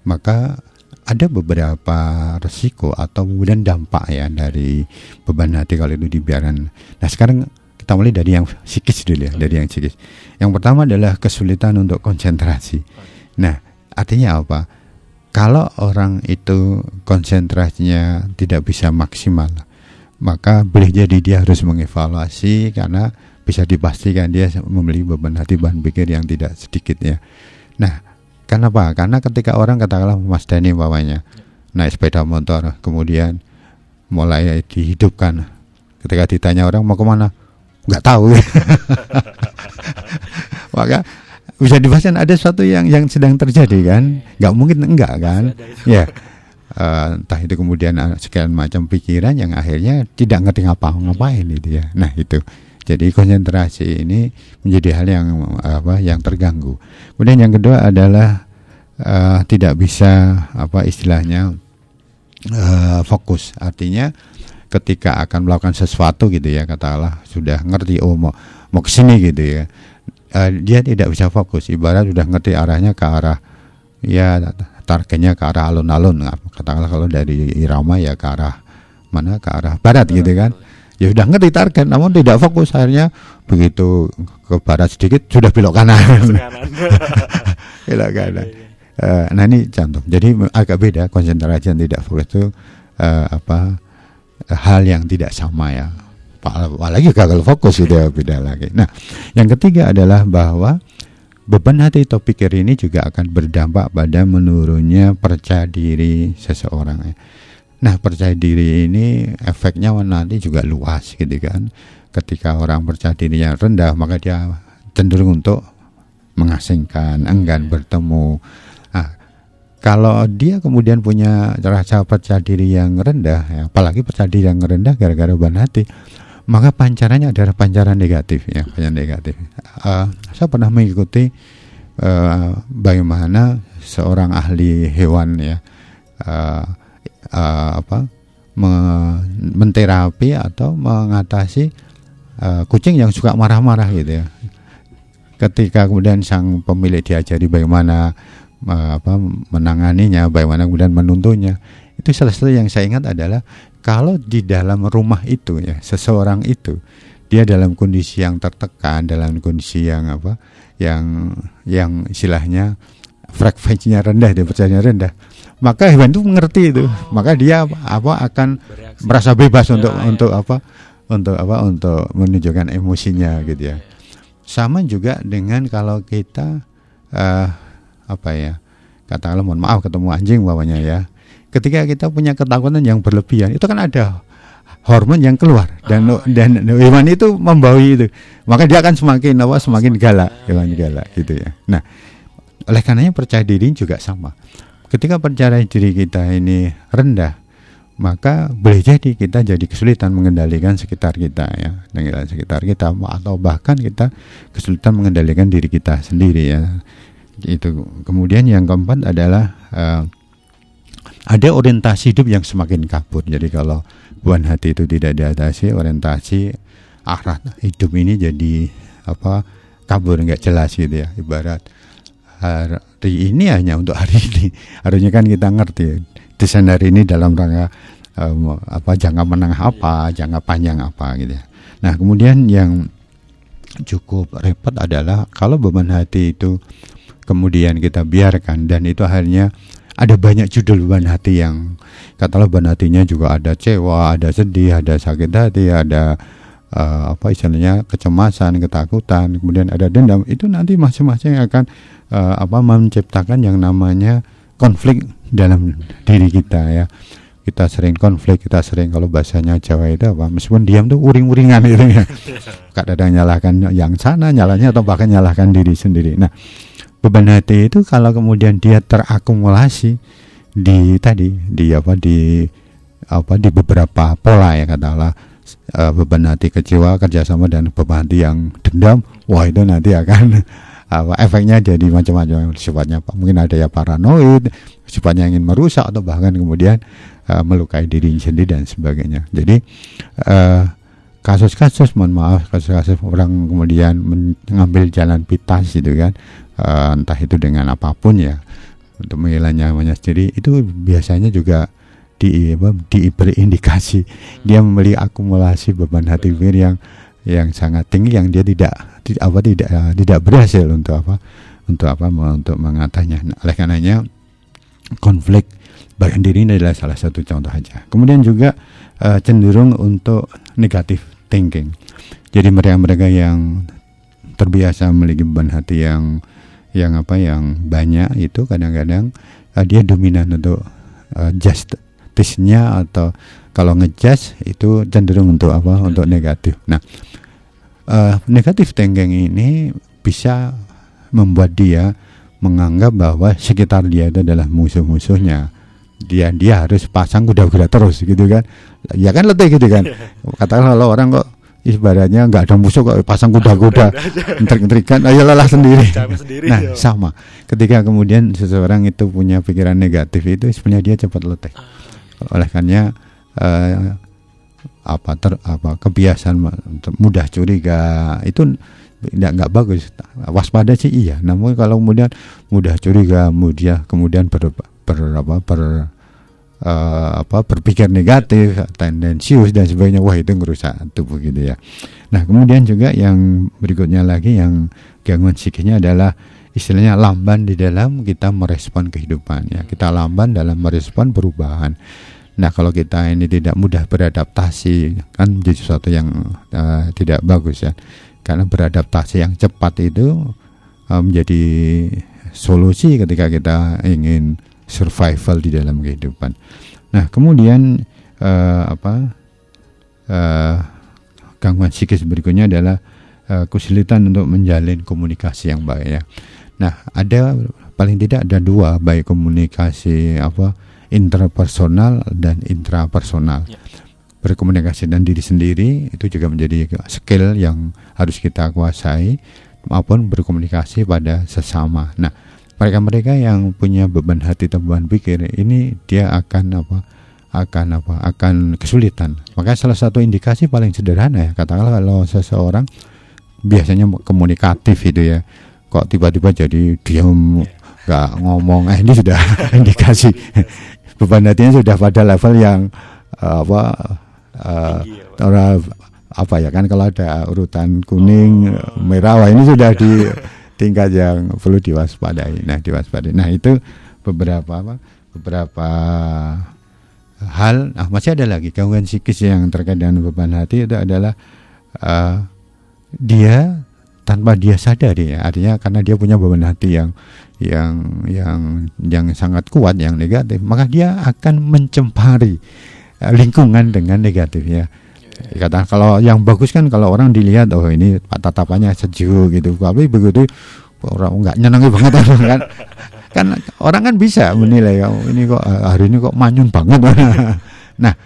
[SPEAKER 1] maka ada beberapa resiko atau kemudian dampak ya dari beban hati kalau itu dibiarkan. Nah sekarang kita mulai dari yang psikis dulu ya, dari yang psikis. Yang pertama adalah kesulitan untuk konsentrasi. Nah artinya apa? Kalau orang itu konsentrasinya tidak bisa maksimal, maka boleh jadi dia harus mengevaluasi karena bisa dipastikan dia memiliki beban hati bahan pikir yang tidak sedikit ya. Nah, kenapa? Karena ketika orang katakanlah Mas Dani umpamanya naik sepeda motor, kemudian mulai dihidupkan. Ketika ditanya orang mau kemana, nggak tahu. Maka bisa dipastikan ada sesuatu yang sedang terjadi kan? Nggak mungkin enggak kan? Ya. Entah itu kemudian sekian macam pikiran yang akhirnya tidak ngerti ngapain itu ya. Nah itu. Jadi konsentrasi ini menjadi hal yang terganggu. Kemudian yang kedua adalah tidak bisa istilahnya fokus. Artinya ketika akan melakukan sesuatu gitu ya, katakanlah sudah ngerti mau ke sini gitu ya. Dia tidak bisa fokus. Ibarat sudah ngerti arahnya ke arah ya targetnya ke arah alun-alun. Katakanlah kalau dari Irama ya ke arah mana? Ke arah barat gitu kan. Ya sudah ngerti target, namun tidak fokus. Akhirnya begitu ke barat sedikit sudah belok kanan. Belok kanan. Nah ini contoh. Jadi agak beda konsentrasi yang tidak fokus itu hal yang tidak sama ya. Apalagi gagal fokus itu beda lagi. Nah yang ketiga adalah bahwa beban hati atau pikir ini juga akan berdampak pada menurunnya percaya diri seseorang ya. Nah percaya diri ini efeknya nanti juga luas gitu kan. Ketika orang percaya dirinya rendah, maka dia cenderung untuk mengasingkan, enggan bertemu. Nah, kalau dia kemudian punya rasa percaya diri yang rendah ya, apalagi percaya diri yang rendah gara-gara beban hati, maka pancarannya adalah pancaran negatif ya, pancaran negatif. Saya pernah mengikuti bagaimana seorang ahli hewan ya menterapi atau mengatasi kucing yang suka marah-marah gitu ya. Ketika kemudian sang pemilik diajari bagaimana menanganinya, bagaimana kemudian menuntunnya, itu salah satu yang saya ingat adalah kalau di dalam rumah itu ya seseorang itu dia dalam kondisi yang tertekan, dalam kondisi yang yang istilahnya frekuensinya rendah, dia percayanya rendah, maka hewan itu mengerti itu, maka dia akan bereaksi, merasa bebas untuk menunjukkan emosinya gitu ya. Sama juga dengan kalau kita katakanlah mohon maaf ketemu anjing bawahnya ya, ketika kita punya ketakutan yang berlebihan itu kan ada hormon yang keluar dan hewan itu membawi itu, maka dia akan semakin galak, hewan galak gitu ya. Nah oleh karenanya percaya diri juga sama. Ketika percaya diri kita ini rendah, maka boleh jadi kita jadi kesulitan mengendalikan sekitar kita ya, dengan sekitar kita, atau bahkan kita kesulitan mengendalikan diri kita sendiri ya. Itu. Kemudian yang keempat adalah ada orientasi hidup yang semakin kabur. Jadi kalau beban hati itu tidak diatasi, orientasi arah hidup ini jadi kabur, nggak jelas gitu ya. Ibarat hari ini hanya untuk hari ini, harusnya kan kita ngerti desain hari ini dalam rangka jangka menengah jangka panjang gitu ya. Nah kemudian yang cukup repot adalah kalau beban hati itu kemudian kita biarkan, dan itu akhirnya ada banyak judul beban hati yang katakanlah beban hatinya juga ada kecewa, ada sedih, ada sakit hati, ada apa istilahnya kecemasan, ketakutan, kemudian ada dendam. Itu nanti masing-masing akan menciptakan yang namanya konflik dalam diri kita ya. Kita sering konflik, kita sering, kalau bahasanya Jawa itu apa, meskipun diam tuh uring-uringan gitu ya. Kadang nyalahkan yang sana, nyalahnya atau bahkan nyalahkan diri sendiri. Nah, beban hati itu kalau kemudian dia terakumulasi di beberapa pola ya, katakanlah beban hati kecewa, kerjasama, dan beban hati yang dendam, wah itu nanti akan efeknya jadi macam-macam sifatnya. Mungkin ada ya paranoid, sifatnya ingin merusak, atau bahkan kemudian melukai diri sendiri dan sebagainya. Jadi kasus-kasus orang kemudian mengambil jalan pintas gitu kan, entah itu dengan apapun ya, untuk menghilangkan nyawanya sendiri, itu biasanya juga diberi indikasi dia memiliki akumulasi beban hati yang sangat tinggi, yang dia tidak berhasil untuk mengatasinya. Nah, oleh karenanya konflik bagian diri ini adalah salah satu contoh aja. Kemudian juga cenderung untuk negative thinking. Jadi mereka yang terbiasa memiliki beban hati yang banyak, itu kadang-kadang dia dominan untuk justice-nya, atau kalau ngejudge itu cenderung untuk untuk negatif. Nah, negative thinking ini bisa membuat dia menganggap bahwa sekitar dia itu adalah musuh-musuhnya. Dia harus pasang kuda-kuda terus gitu kan. Ya kan letih gitu kan. Katakan kalau orang kok ibaratnya nggak ada musuh kok pasang kuda-kuda ngetrik-ngetrikan, ayo lelah sendiri. Nah, sama. Ketika kemudian seseorang itu punya pikiran negatif, itu sebenarnya dia cepat letih. Oleh karenanya kebiasaan mudah curiga itu nggak bagus. Waspada sih iya, namun kalau kemudian mudah curiga, kemudian berpikir negatif, tendensius dan sebagainya, wah itu ngerusak tubuh gitu ya. Nah, kemudian juga yang berikutnya lagi, yang gangguan psikisnya adalah istilahnya lamban di dalam kita merespon kehidupan ya. Kita lamban dalam merespon perubahan. Nah, kalau kita ini tidak mudah beradaptasi, kan menjadi sesuatu yang tidak bagus ya. Karena beradaptasi yang cepat itu menjadi solusi ketika kita ingin survival di dalam kehidupan. Nah, kemudian gangguan psikis berikutnya adalah kesulitan untuk menjalin komunikasi yang baik ya. Nah, paling tidak ada dua, baik komunikasi interpersonal dan intrapersonal. Ya. Berkomunikasi dengan diri sendiri itu juga menjadi skill yang harus kita kuasai, maupun berkomunikasi pada sesama. Nah, mereka yang punya beban hati atau beban pikir ini, dia akan kesulitan. Maka salah satu indikasi paling sederhana ya, katakanlah kalau seseorang biasanya komunikatif itu ya, kok tiba-tiba jadi diam, nggak ngomong, ini sudah indikasi beban hatinya sudah pada level yang kan kalau ada urutan kuning, merah, ini sudah di tingkat yang perlu diwaspadai. Nah, itu beberapa hal. Masih ada lagi gangguan psikis yang terkait dengan beban hati, itu adalah dia tanpa dia sadari ya, artinya karena dia punya beban hati yang sangat kuat, yang negatif, maka dia akan mencemari lingkungan dengan negatif ya. Kata kalau yang bagus kan kalau orang dilihat, oh ini tatapannya sejuk gitu, tapi begitu orang nggak nyenangi banget kan orang kan bisa menilai, oh ini kok hari ini kok manyun banget. Nah,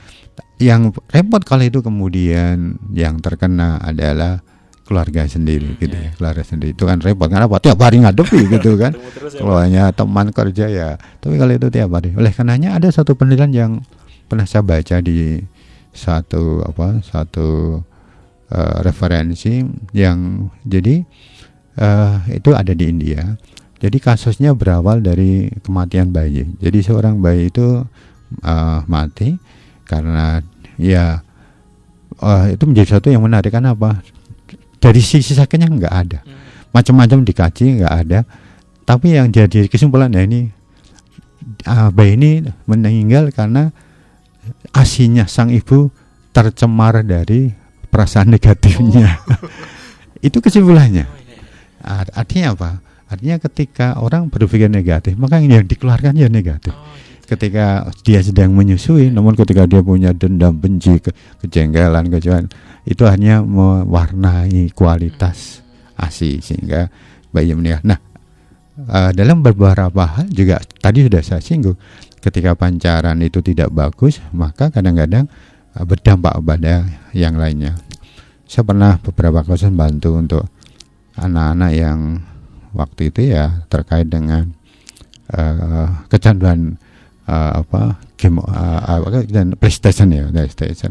[SPEAKER 1] yang repot kalau itu kemudian yang terkena adalah keluarga sendiri gitu ya. Keluarga sendiri itu kan repot, karena tiap hari ngadepi gitu kan. Kalau hanya teman kerja ya, tapi kalau itu tiap hari. Oleh karenanya ada satu penelitian yang pernah saya baca di satu referensi, yang jadi itu ada di India. Jadi kasusnya berawal dari kematian bayi. Jadi seorang bayi itu mati karena ya itu menjadi sesuatu yang menarik. Karena apa? Dari sisi sakitnya nggak ada, macam-macam dikaji nggak ada, Tapi yang jadi kesimpulan ya ini bayi ini meninggal karena ASINya sang ibu tercemar dari perasaan negatifnya. Itu kesimpulannya. Artinya apa? Artinya ketika orang berpikir negatif, maka yang dikeluarkan ya negatif. Ketika dia sedang menyusui, namun ketika dia punya dendam, benci, kejengkelan, kecewa, itu hanya mewarnai kualitas ASI sehingga bayi meninggal. Nah, dalam beberapa hal juga tadi sudah saya singgung, ketika pancaran itu tidak bagus, maka kadang-kadang berdampak pada yang lainnya. Saya pernah beberapa kasus bantu untuk anak-anak yang waktu itu ya terkait dengan kecanduan game dan PlayStation ya, PlayStation.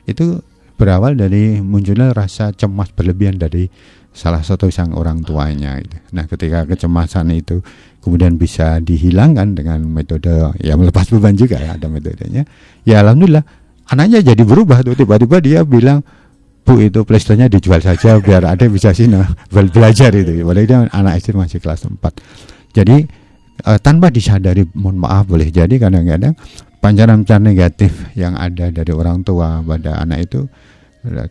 [SPEAKER 1] Itu berawal dari munculnya rasa cemas berlebihan dari salah satu sang orang tuanya gitu. Nah, ketika kecemasan itu kemudian bisa dihilangkan dengan metode ya melepas beban juga ya, ada metodenya. Ya alhamdulillah anaknya jadi berubah tuh, tiba-tiba dia bilang, "Bu, itu PlayStation-nya dijual saja biar ada bisa sini belajar itu." Padahal dia anak SD masih kelas 4. Jadi tanpa disadari, mohon maaf, boleh jadi kadang-kadang pancaran-pancaran negatif yang ada dari orang tua pada anak itu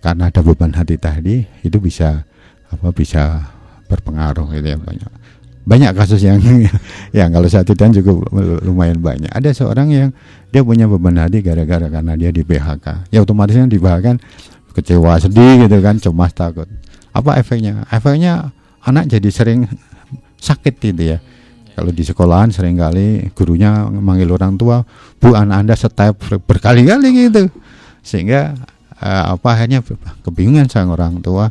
[SPEAKER 1] karena ada beban hati tadi itu bisa berpengaruh gitu ya. Banyak kasus yang kalau saya tidak juga lumayan banyak. Ada seorang yang dia punya beban hati gara-gara karena dia di PHK. Ya otomatis kan di PHK kan kecewa, sedih gitu kan, cemas, takut. Apa efeknya? Efeknya anak jadi sering sakit gitu ya. Kalau di sekolahan seringkali gurunya manggil orang tua, "Bu, anak Anda step berkali-kali gitu." Sehingga akhirnya kebingungan sang orang tua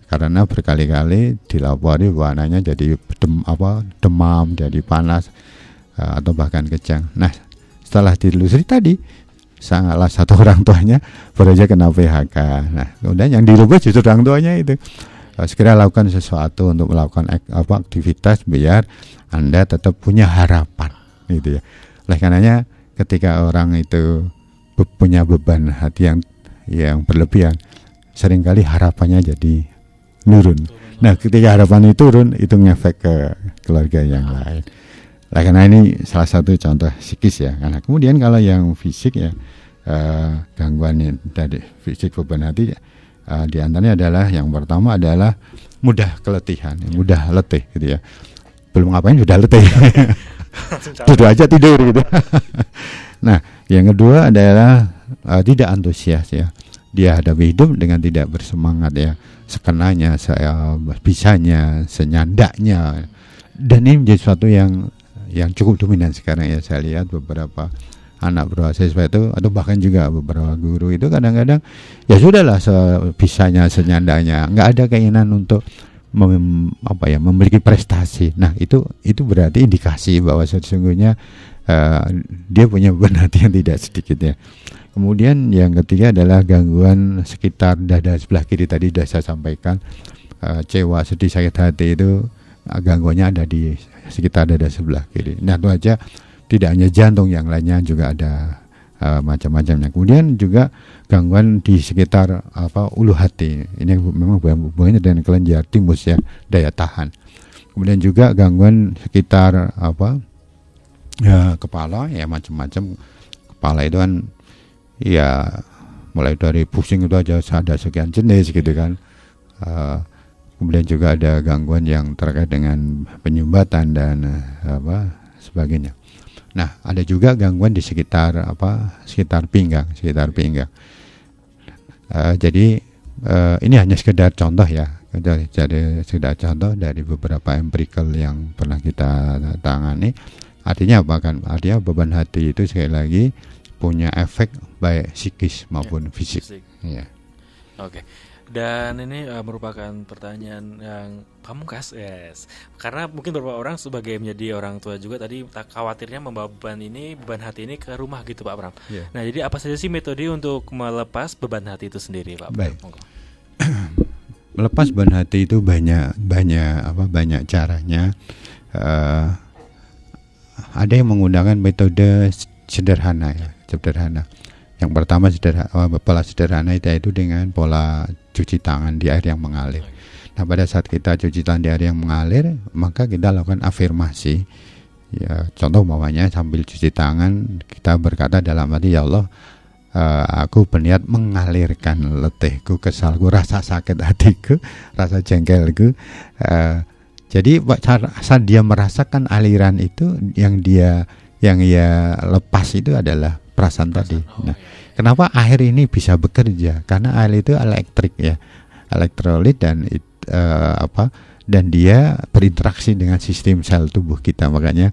[SPEAKER 1] karena berkali-kali dilapori bahwa anaknya jadi demam, jadi panas atau bahkan kejang. Nah, setelah ditelusuri tadi salah satu orang tuanya baru aja kena PHK. Nah, kemudian yang dirubah justru orang tuanya itu. Segera lakukan sesuatu untuk melakukan aktivitas biar Anda tetap punya harapan gitu ya. Oleh karenanya ketika orang itu punya beban hati yang berlebihan, seringkali harapannya jadi nurun. Nah, ketika harapan itu turun, itu ngefek ke keluarga yang lain. Nah, karena ini salah satu contoh psikis ya. Karena kemudian kalau yang fisik ya, gangguan dari fisik beban hati di antaranya adalah yang pertama adalah mudah keletihan, mudah letih gitu ya. Belum ngapain sudah letih. Duduk aja tidur gitu. Nah, yang kedua adalah tidak antusias ya. Dia hadapi hidup dengan tidak bersemangat ya. Sekenanya, bisanya, senyandaknya. Dan ini menjadi sesuatu yang cukup dominan sekarang ya. Saya lihat beberapa anak mahasiswa itu atau bahkan juga beberapa guru itu kadang-kadang ya sudahlah sebisanya, senyandanya, nggak ada keinginan untuk memiliki prestasi. Nah, itu berarti indikasi bahwa sesungguhnya dia punya beban hati yang tidak sedikit ya. Kemudian yang ketiga adalah gangguan sekitar dada sebelah kiri, tadi sudah saya sampaikan. Cewa, sedih, sakit hati itu gangguannya ada di sekitar dada sebelah kiri. Nah, itu aja, tidak hanya jantung, yang lainnya juga ada macam-macamnya. Kemudian juga gangguan di sekitar ulu hati. Ini memang hubungannya dengan kelenjar timus ya, daya tahan. Kemudian juga gangguan sekitar kepala ya, macam-macam. Kepala itu kan ya mulai dari pusing itu aja ada sekian jenis gitu kan. Kemudian juga ada gangguan yang terkait dengan penyumbatan dan sebagainya. Nah, ada juga gangguan di sekitar pinggang. Jadi ini hanya sekedar contoh ya. Jadi sekedar contoh dari beberapa empirical yang pernah kita tangani. Artinya apa kan? Artinya beban hati itu sekali lagi punya efek baik psikis maupun fisik. Ya.
[SPEAKER 2] Oke. Dan ini merupakan pertanyaan yang pamungkas, yes. Karena mungkin beberapa orang sebagai menjadi orang tua juga tadi khawatirnya membawa beban hati ini ke rumah gitu Pak Bram. Yeah. Nah, jadi apa saja sih metode untuk melepas beban hati itu sendiri Pak Bram?
[SPEAKER 1] Melepas beban hati itu banyak caranya. Ada yang menggunakan metode sederhana. Yang pertama pola sederhana itu dengan pola cuci tangan di air yang mengalir. Nah, pada saat kita cuci tangan di air yang mengalir, maka kita lakukan afirmasi. Ya, contoh umpamanya sambil cuci tangan kita berkata dalam hati, ya Allah, aku berniat mengalirkan letihku, kesalku, rasa sakit hatiku, rasa jengkelku. Jadi saat dia merasakan aliran itu, yang ia lepas itu adalah perasaan tadi. Nah, kenapa air ini bisa bekerja? Karena air itu elektrik ya, elektrolit dan dia berinteraksi dengan sistem sel tubuh kita. Makanya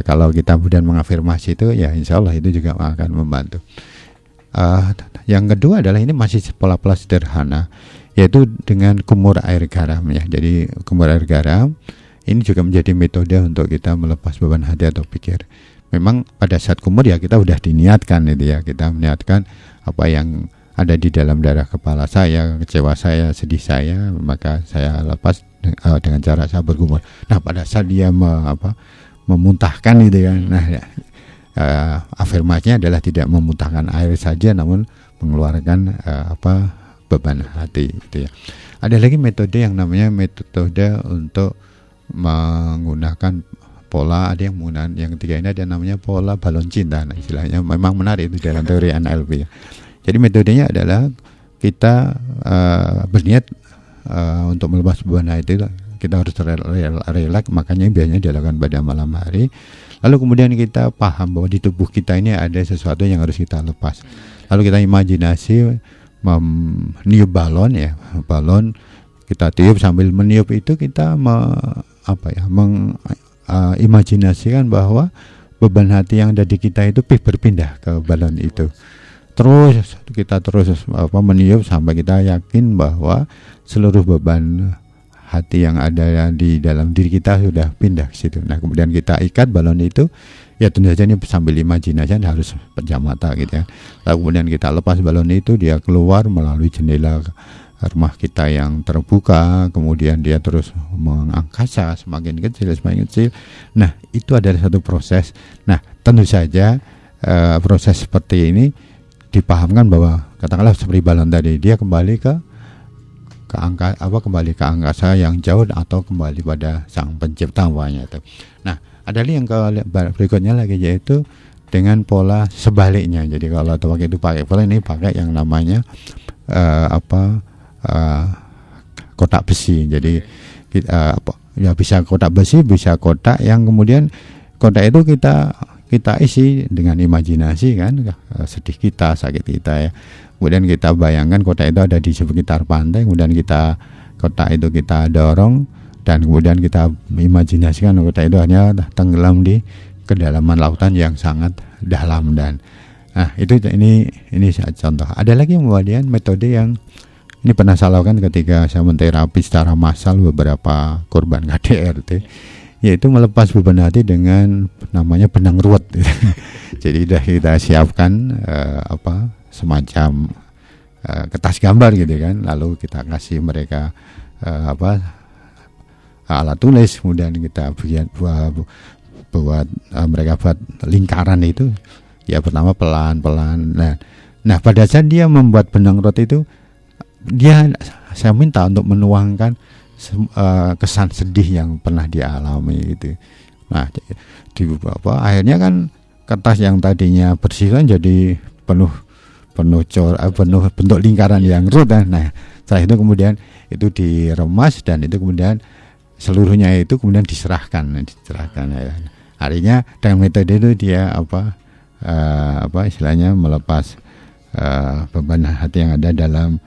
[SPEAKER 1] kalau kita kemudian mengafirmasi itu, ya insya Allah itu juga akan membantu. Yang kedua adalah ini masih pola-pola sederhana, yaitu dengan kumur air garam ya. Jadi kumur air garam ini juga menjadi metode untuk kita melepas beban hati atau pikir. Memang pada saat kumur ya kita udah diniatkan itu ya, kita meniatkan apa yang ada di dalam darah kepala saya, kecewa saya, sedih saya, maka saya lepas dengan cara saya berkumur. Nah, pada saat dia memuntahkan gitu kan, nah afirmasinya adalah tidak memuntahkan air saja, namun mengeluarkan beban hati gitu ya. Ada lagi metode yang namanya metode untuk menggunakan pola, ada yang menggunakan, yang ketiga ini ada namanya pola balon cinta. Nah, istilahnya memang menarik itu dalam teori NLP ya. Jadi metodenya adalah kita berniat untuk melepas beban hati, kita harus relax, makanya biasanya dilakukan pada malam hari. Lalu kemudian kita paham bahwa di tubuh kita ini ada sesuatu yang harus kita lepas. Lalu kita imajinasi meniup balon ya, balon kita tiup, sambil meniup itu kita imajinasikan bahwa beban hati yang ada di kita itu berpindah ke balon itu. Terus kita meniup sampai kita yakin bahwa seluruh beban hati yang ada di dalam diri kita sudah pindah ke situ. Nah, kemudian kita ikat balon itu, ya tentu saja ini sambil imajinasi, harus pejam mata gitu ya. Lalu kemudian kita lepas balon itu, dia keluar melalui jendela rumah kita yang terbuka, kemudian dia terus mengangkasa semakin kecil. Nah, itu adalah satu proses. Nah, tentu saja proses seperti ini dipahamkan bahwa katakanlah seperti balon tadi, dia kembali ke angkasa yang jauh atau kembali pada sang pencipta umpamanya itu. Nah, ada lagi yang berikutnya lagi, yaitu dengan pola sebaliknya. Jadi kalau waktu itu pakai pola ini, pakai yang namanya kotak besi. Jadi ya bisa kotak besi, bisa kotak yang kemudian kotak itu kita isi dengan imajinasi kan, sedih kita, sakit kita ya. Kemudian kita bayangkan kotak itu ada di sekitar pantai, kemudian kotak itu kita dorong, dan kemudian kita imajinasikan kotak itu hanya tenggelam di kedalaman lautan yang sangat dalam. Dan ini contoh. Ada lagi kemudian metode yang ini pernah saya lakukan ketika saya menterapi secara massal beberapa korban KDRT, yaitu melepas beban hati dengan namanya benang ruwet. Jadi sudah kita siapkan semacam kertas gambar gitu kan, lalu kita kasih mereka alat tulis, kemudian kita buat mereka buat lingkaran itu ya, pertama pelan-pelan. Nah pada saat dia membuat benang ruwet itu, saya minta untuk menuangkan kesan sedih yang pernah dialami gitu. Nah, akhirnya kan kertas yang tadinya bersih kan jadi penuh bentuk lingkaran yang ruwet. Nah, setelah itu kemudian itu diremas, dan itu kemudian seluruhnya itu kemudian diserahkan ya. Artinya dengan metode itu dia istilahnya melepas beban hati yang ada dalam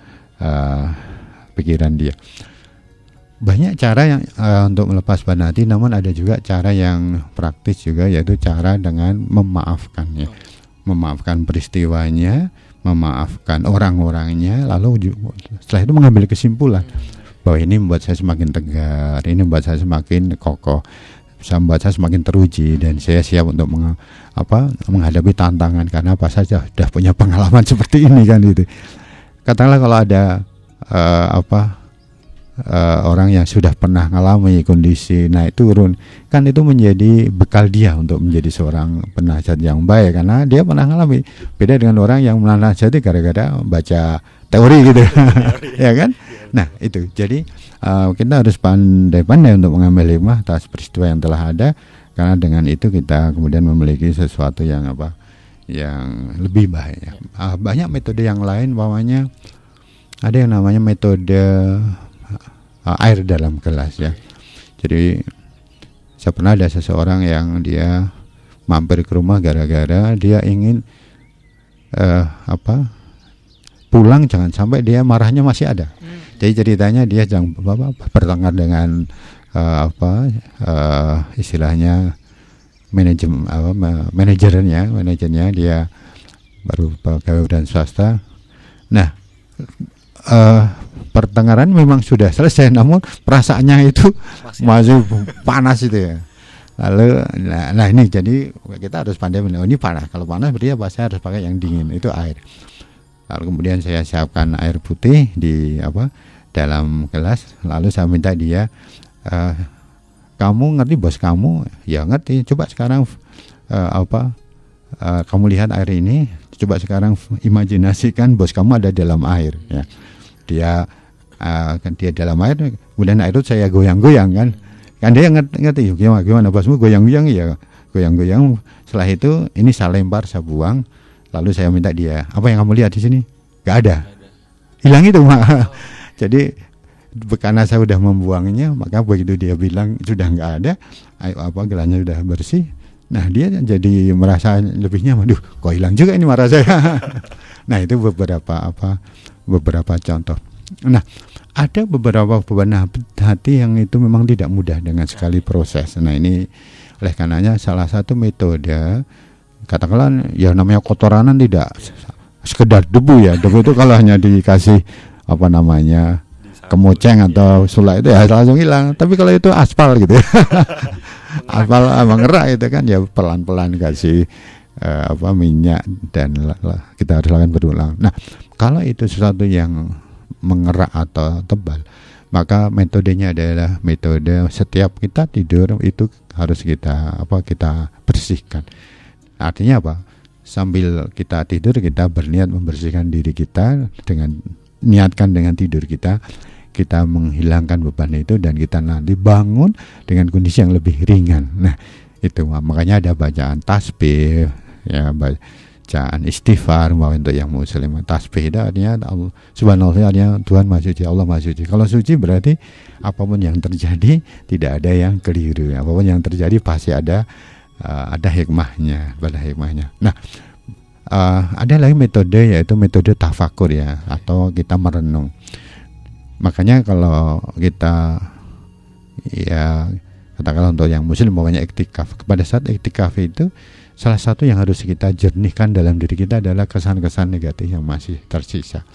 [SPEAKER 1] pikiran dia. Banyak cara yang untuk melepas beban hati, namun ada juga cara yang praktis juga, yaitu cara dengan memaafkannya, memaafkan peristiwanya, memaafkan orang-orangnya, lalu setelah itu mengambil kesimpulan bahwa ini membuat saya semakin tegar, ini membuat saya semakin kokoh, bisa membuat saya semakin teruji, dan saya siap untuk menghadapi tantangan karena saya sudah punya pengalaman seperti ini kan gitu. Katakanlah kalau ada orang yang sudah pernah mengalami kondisi naik turun, kan itu menjadi bekal dia untuk menjadi seorang penasihat yang baik, karena dia pernah mengalami. Beda dengan orang yang menasihati gara-gara baca teori gitu. Ya kan? Nah itu, jadi kita harus pandai-pandai untuk mengambil hikmah atas peristiwa yang telah ada, karena dengan itu kita kemudian memiliki sesuatu yang yang lebih baik. Banyak metode yang lain, umpamanya ada yang namanya metode air dalam gelas ya. Jadi saya pernah ada seseorang yang dia mampir ke rumah gara-gara dia ingin pulang jangan sampai dia marahnya masih ada. Jadi ceritanya dia jangan bertengkar dengan istilahnya manajernya dia baru pegawai dan swasta. Nah, pertengkaran memang sudah selesai, namun perasaannya itu masih panas itu ya. Lalu, nah ini jadi kita harus pandai ini panas. Kalau panas berarti saya harus pakai yang dingin, itu air. Lalu kemudian saya siapkan air putih di dalam gelas. Lalu saya minta dia, kamu ngerti bos kamu? Ya ngerti. Coba sekarang kamu lihat air ini. Coba sekarang imajinasikan bos kamu ada dalam air. Ya. Dia dalam air. Kemudian air itu saya goyang-goyang kan. Kan dia ngerti gimana bosmu goyang-goyang ya. Goyang-goyang. Setelah itu ini saya lempar, saya buang. Lalu saya minta dia, apa yang kamu lihat di sini? Gak ada. Hilang itu mak. Jadi karena saya sudah membuangnya, maka begitu dia bilang sudah nggak ada, gelasnya sudah bersih. Nah dia jadi merasa lebihnya, waduh, kok hilang juga ini marah saya. Nah itu beberapa contoh. Nah ada beberapa beban hati yang itu memang tidak mudah dengan sekali proses. Nah ini oleh karenanya salah satu metode, katakanlah ya namanya kotoranan tidak sekedar debu ya. Debu itu kalau hanya dikasih kemoceng atau sulak itu ya langsung hilang. Tapi kalau itu aspal gitu ya. Aspal mengerak itu kan ya pelan-pelan kasih minyak dan kita harus lakukan berulang. Nah, kalau itu sesuatu yang mengerak atau tebal, maka metodenya adalah metode setiap kita tidur itu harus kita bersihkan. Artinya apa? Sambil kita tidur kita berniat membersihkan diri kita dengan niatkan dengan tidur kita menghilangkan beban itu dan kita nanti bangun dengan kondisi yang lebih ringan. Nah, itu makanya ada bacaan tasbih ya, bacaan istighfar untuk yang muslim. Tasbih itu artinya subhanallah, artinya Tuhan Maha Suci, Allah Maha Suci. Kalau suci berarti apapun yang terjadi tidak ada yang keliru. Apapun yang terjadi pasti ada hikmahnya, Nah, ada lagi metode yaitu metode tafakur ya, atau kita merenung. Makanya kalau kita ya katakanlah untuk yang muslim pokoknya iktikaf, pada saat iktikaf itu salah satu yang harus kita jernihkan dalam diri kita adalah kesan-kesan negatif yang masih tersisa.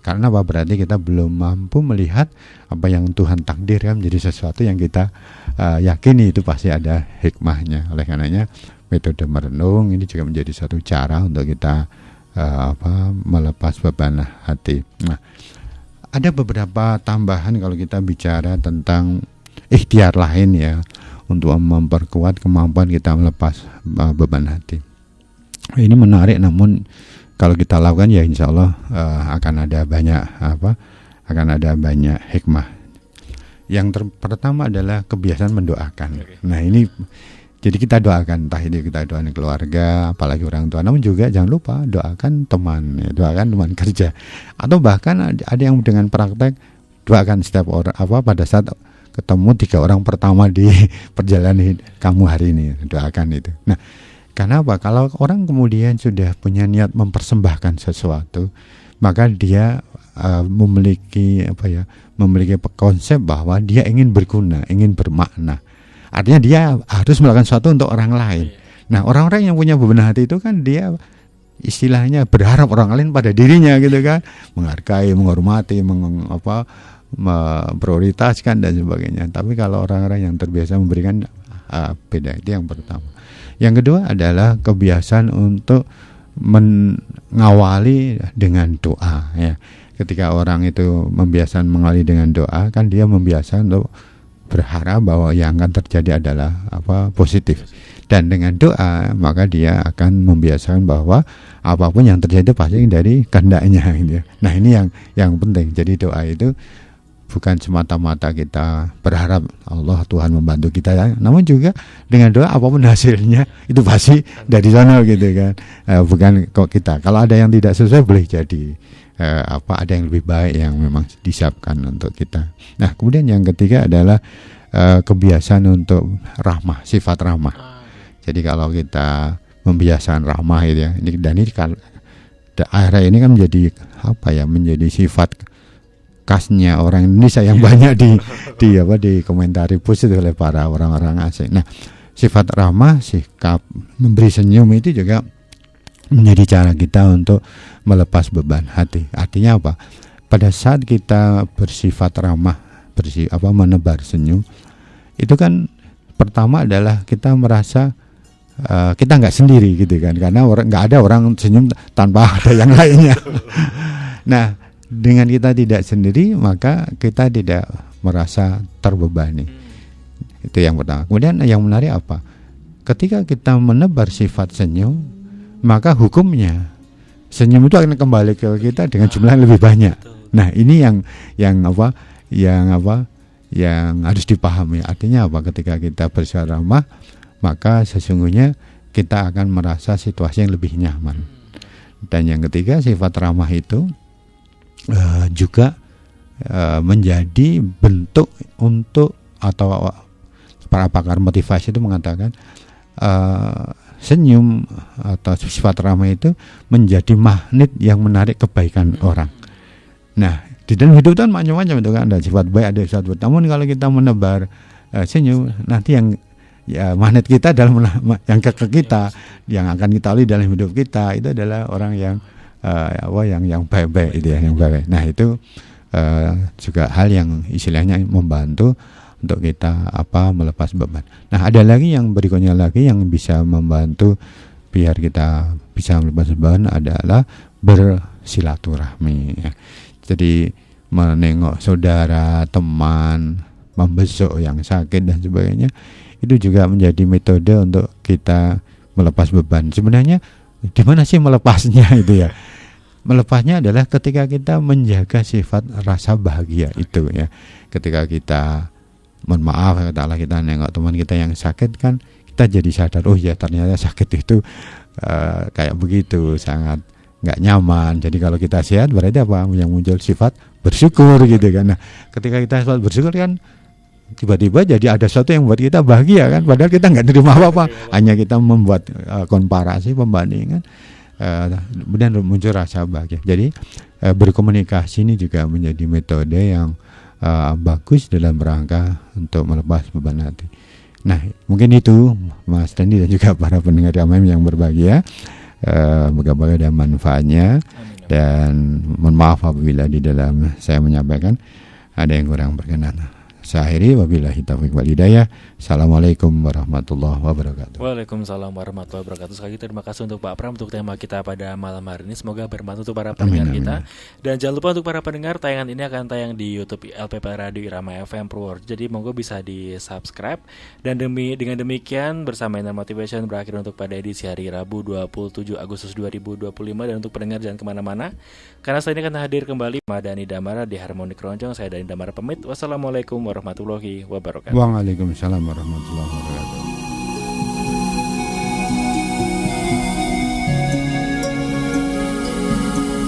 [SPEAKER 1] Karena apa? Berarti kita belum mampu melihat apa yang Tuhan takdirkan menjadi sesuatu yang kita yakini itu pasti ada hikmahnya. Oleh karenanya metode merenung ini juga menjadi satu cara untuk kita melepas beban hati. Nah, ada beberapa tambahan kalau kita bicara tentang ikhtiar lain ya untuk memperkuat kemampuan kita melepas beban hati. Ini menarik, namun kalau kita lakukan ya insya Allah akan ada banyak hikmah. Yang pertama adalah kebiasaan mendoakan. Nah ini jadi kita doakan, entah itu kita doakan keluarga, apalagi orang tua. Namun juga jangan lupa doakan teman, doakan teman kerja, atau bahkan ada yang dengan praktek doakan setiap orang pada saat ketemu 3 orang pertama di perjalanan kamu hari ini, doakan itu. Nah, karena apa? Kalau orang kemudian sudah punya niat mempersembahkan sesuatu, maka dia memiliki konsep bahwa dia ingin berguna, ingin bermakna. Artinya dia harus melakukan sesuatu untuk orang lain. Nah, orang-orang yang punya beban hati itu kan dia istilahnya berharap orang lain pada dirinya gitu kan, menghargai, menghormati, memprioritaskan dan sebagainya. Tapi kalau orang-orang yang terbiasa memberikan beda, itu yang pertama. Yang kedua adalah kebiasaan untuk mengawali dengan doa ya. Ketika orang itu membiasakan mengawali dengan doa, kan dia membiasakan untuk berharap bahwa yang akan terjadi adalah positif. Dan dengan doa maka dia akan membiasakan bahwa apapun yang terjadi pasti dari kehendaknya gitu. Nah, ini yang penting. Jadi doa itu bukan semata-mata kita berharap Allah Tuhan membantu kita ya, namun juga dengan doa apapun hasilnya itu pasti dari sana gitu kan. Bukan kok kita, kalau ada yang tidak sesuai boleh jadi ada yang lebih baik yang memang disiapkan untuk kita. Nah kemudian yang ketiga adalah kebiasaan untuk rahmah, sifat rahmah. Jadi kalau kita membiasakan rahmah gitu ya, dan ini akhirnya ini kan menjadi sifat khasnya orang Indonesia yang banyak di komentari positif oleh para orang-orang asing. Nah, sifat ramah, sikap memberi senyum itu juga menjadi cara kita untuk melepas beban hati. Artinya apa? Pada saat kita bersifat ramah, menebar senyum, itu kan pertama adalah kita merasa kita nggak sendiri gitu kan, karena nggak ada orang senyum tanpa ada yang lainnya. Nah, dengan kita tidak sendiri maka kita tidak merasa terbebani. Itu yang pertama. Kemudian yang menarik apa? Ketika kita menebar sifat senyum, maka hukumnya senyum itu akan kembali ke kita dengan jumlah yang lebih banyak. Nah, ini yang harus dipahami. Artinya apa? Ketika kita bersifat ramah, maka sesungguhnya kita akan merasa situasi yang lebih nyaman. Dan yang ketiga, sifat ramah itu juga menjadi bentuk untuk, atau para pakar motivasi itu mengatakan senyum atau sifat ramah itu menjadi magnet yang menarik kebaikan orang. Nah, di dalam hidup kan macam-macam itu kan, ada sifat baik, ada sifat buruk. Namun kalau kita menebar senyum, nanti yang magnet kita adalah yang ke kita, yang akan kita lalui dalam hidup kita itu adalah orang yang yang baik-baik itu ya, yang baik. Nah, itu juga hal yang istilahnya membantu untuk kita melepas beban. Nah, ada lagi yang berikutnya lagi yang bisa membantu biar kita bisa melepas beban adalah bersilaturahmi. Jadi menengok saudara, teman, membesuk yang sakit dan sebagainya, itu juga menjadi metode untuk kita melepas beban. Sebenarnya di mana sih melepasnya itu ya? Melepasnya adalah ketika kita menjaga sifat rasa bahagia itu ya. Ketika kita mohon maaf katakanlah kita nengok teman kita yang sakit kan, kita jadi sadar, oh ya ternyata sakit itu kayak begitu, sangat nggak nyaman. Jadi kalau kita sehat berarti apa? Yang muncul sifat bersyukur gitu kan. Nah, ketika kita sifat bersyukur kan tiba-tiba jadi ada sesuatu yang membuat kita bahagia kan, padahal kita nggak nerima apa-apa, hanya kita membuat komparasi, pembandingan, kemudian muncul rasa bahagia. Jadi berkomunikasi ini juga menjadi metode yang bagus dalam rangka untuk melepas beban hati. Nah, mungkin itu Mas Dandi dan juga para pendengar yang berbahagia, moga-moga ada manfaatnya. Dan mohon maaf apabila di dalam saya menyampaikan ada yang kurang berkenan. Saya akhiri, wabillahi taufiq wal hidayah. Assalamualaikum warahmatullahi wabarakatuh.
[SPEAKER 2] Waalaikumsalam warahmatullahi wabarakatuh. Sekali lagi terima kasih untuk Pak Pram untuk tema kita pada malam hari ini. Semoga bermanfaat untuk para pendengar kita. Dan jangan lupa untuk para pendengar, tayangan ini akan tayang di YouTube LPP Radio Irama FM Purworejo. Jadi monggo bisa di-subscribe. Dan dengan demikian bersama Inner Motivation berakhir untuk pada edisi hari Rabu 27 Agustus 2025. Dan untuk pendengar jangan kemana-mana, karena saya ini akan hadir kembali Dani Damara di Harmoni Keroncong. Saya Dani Damara pamit. Wassalamualaikum warahmatullahi wabarakatuh.
[SPEAKER 1] Waalaikumsalam warahmatullahi wabarakatuh.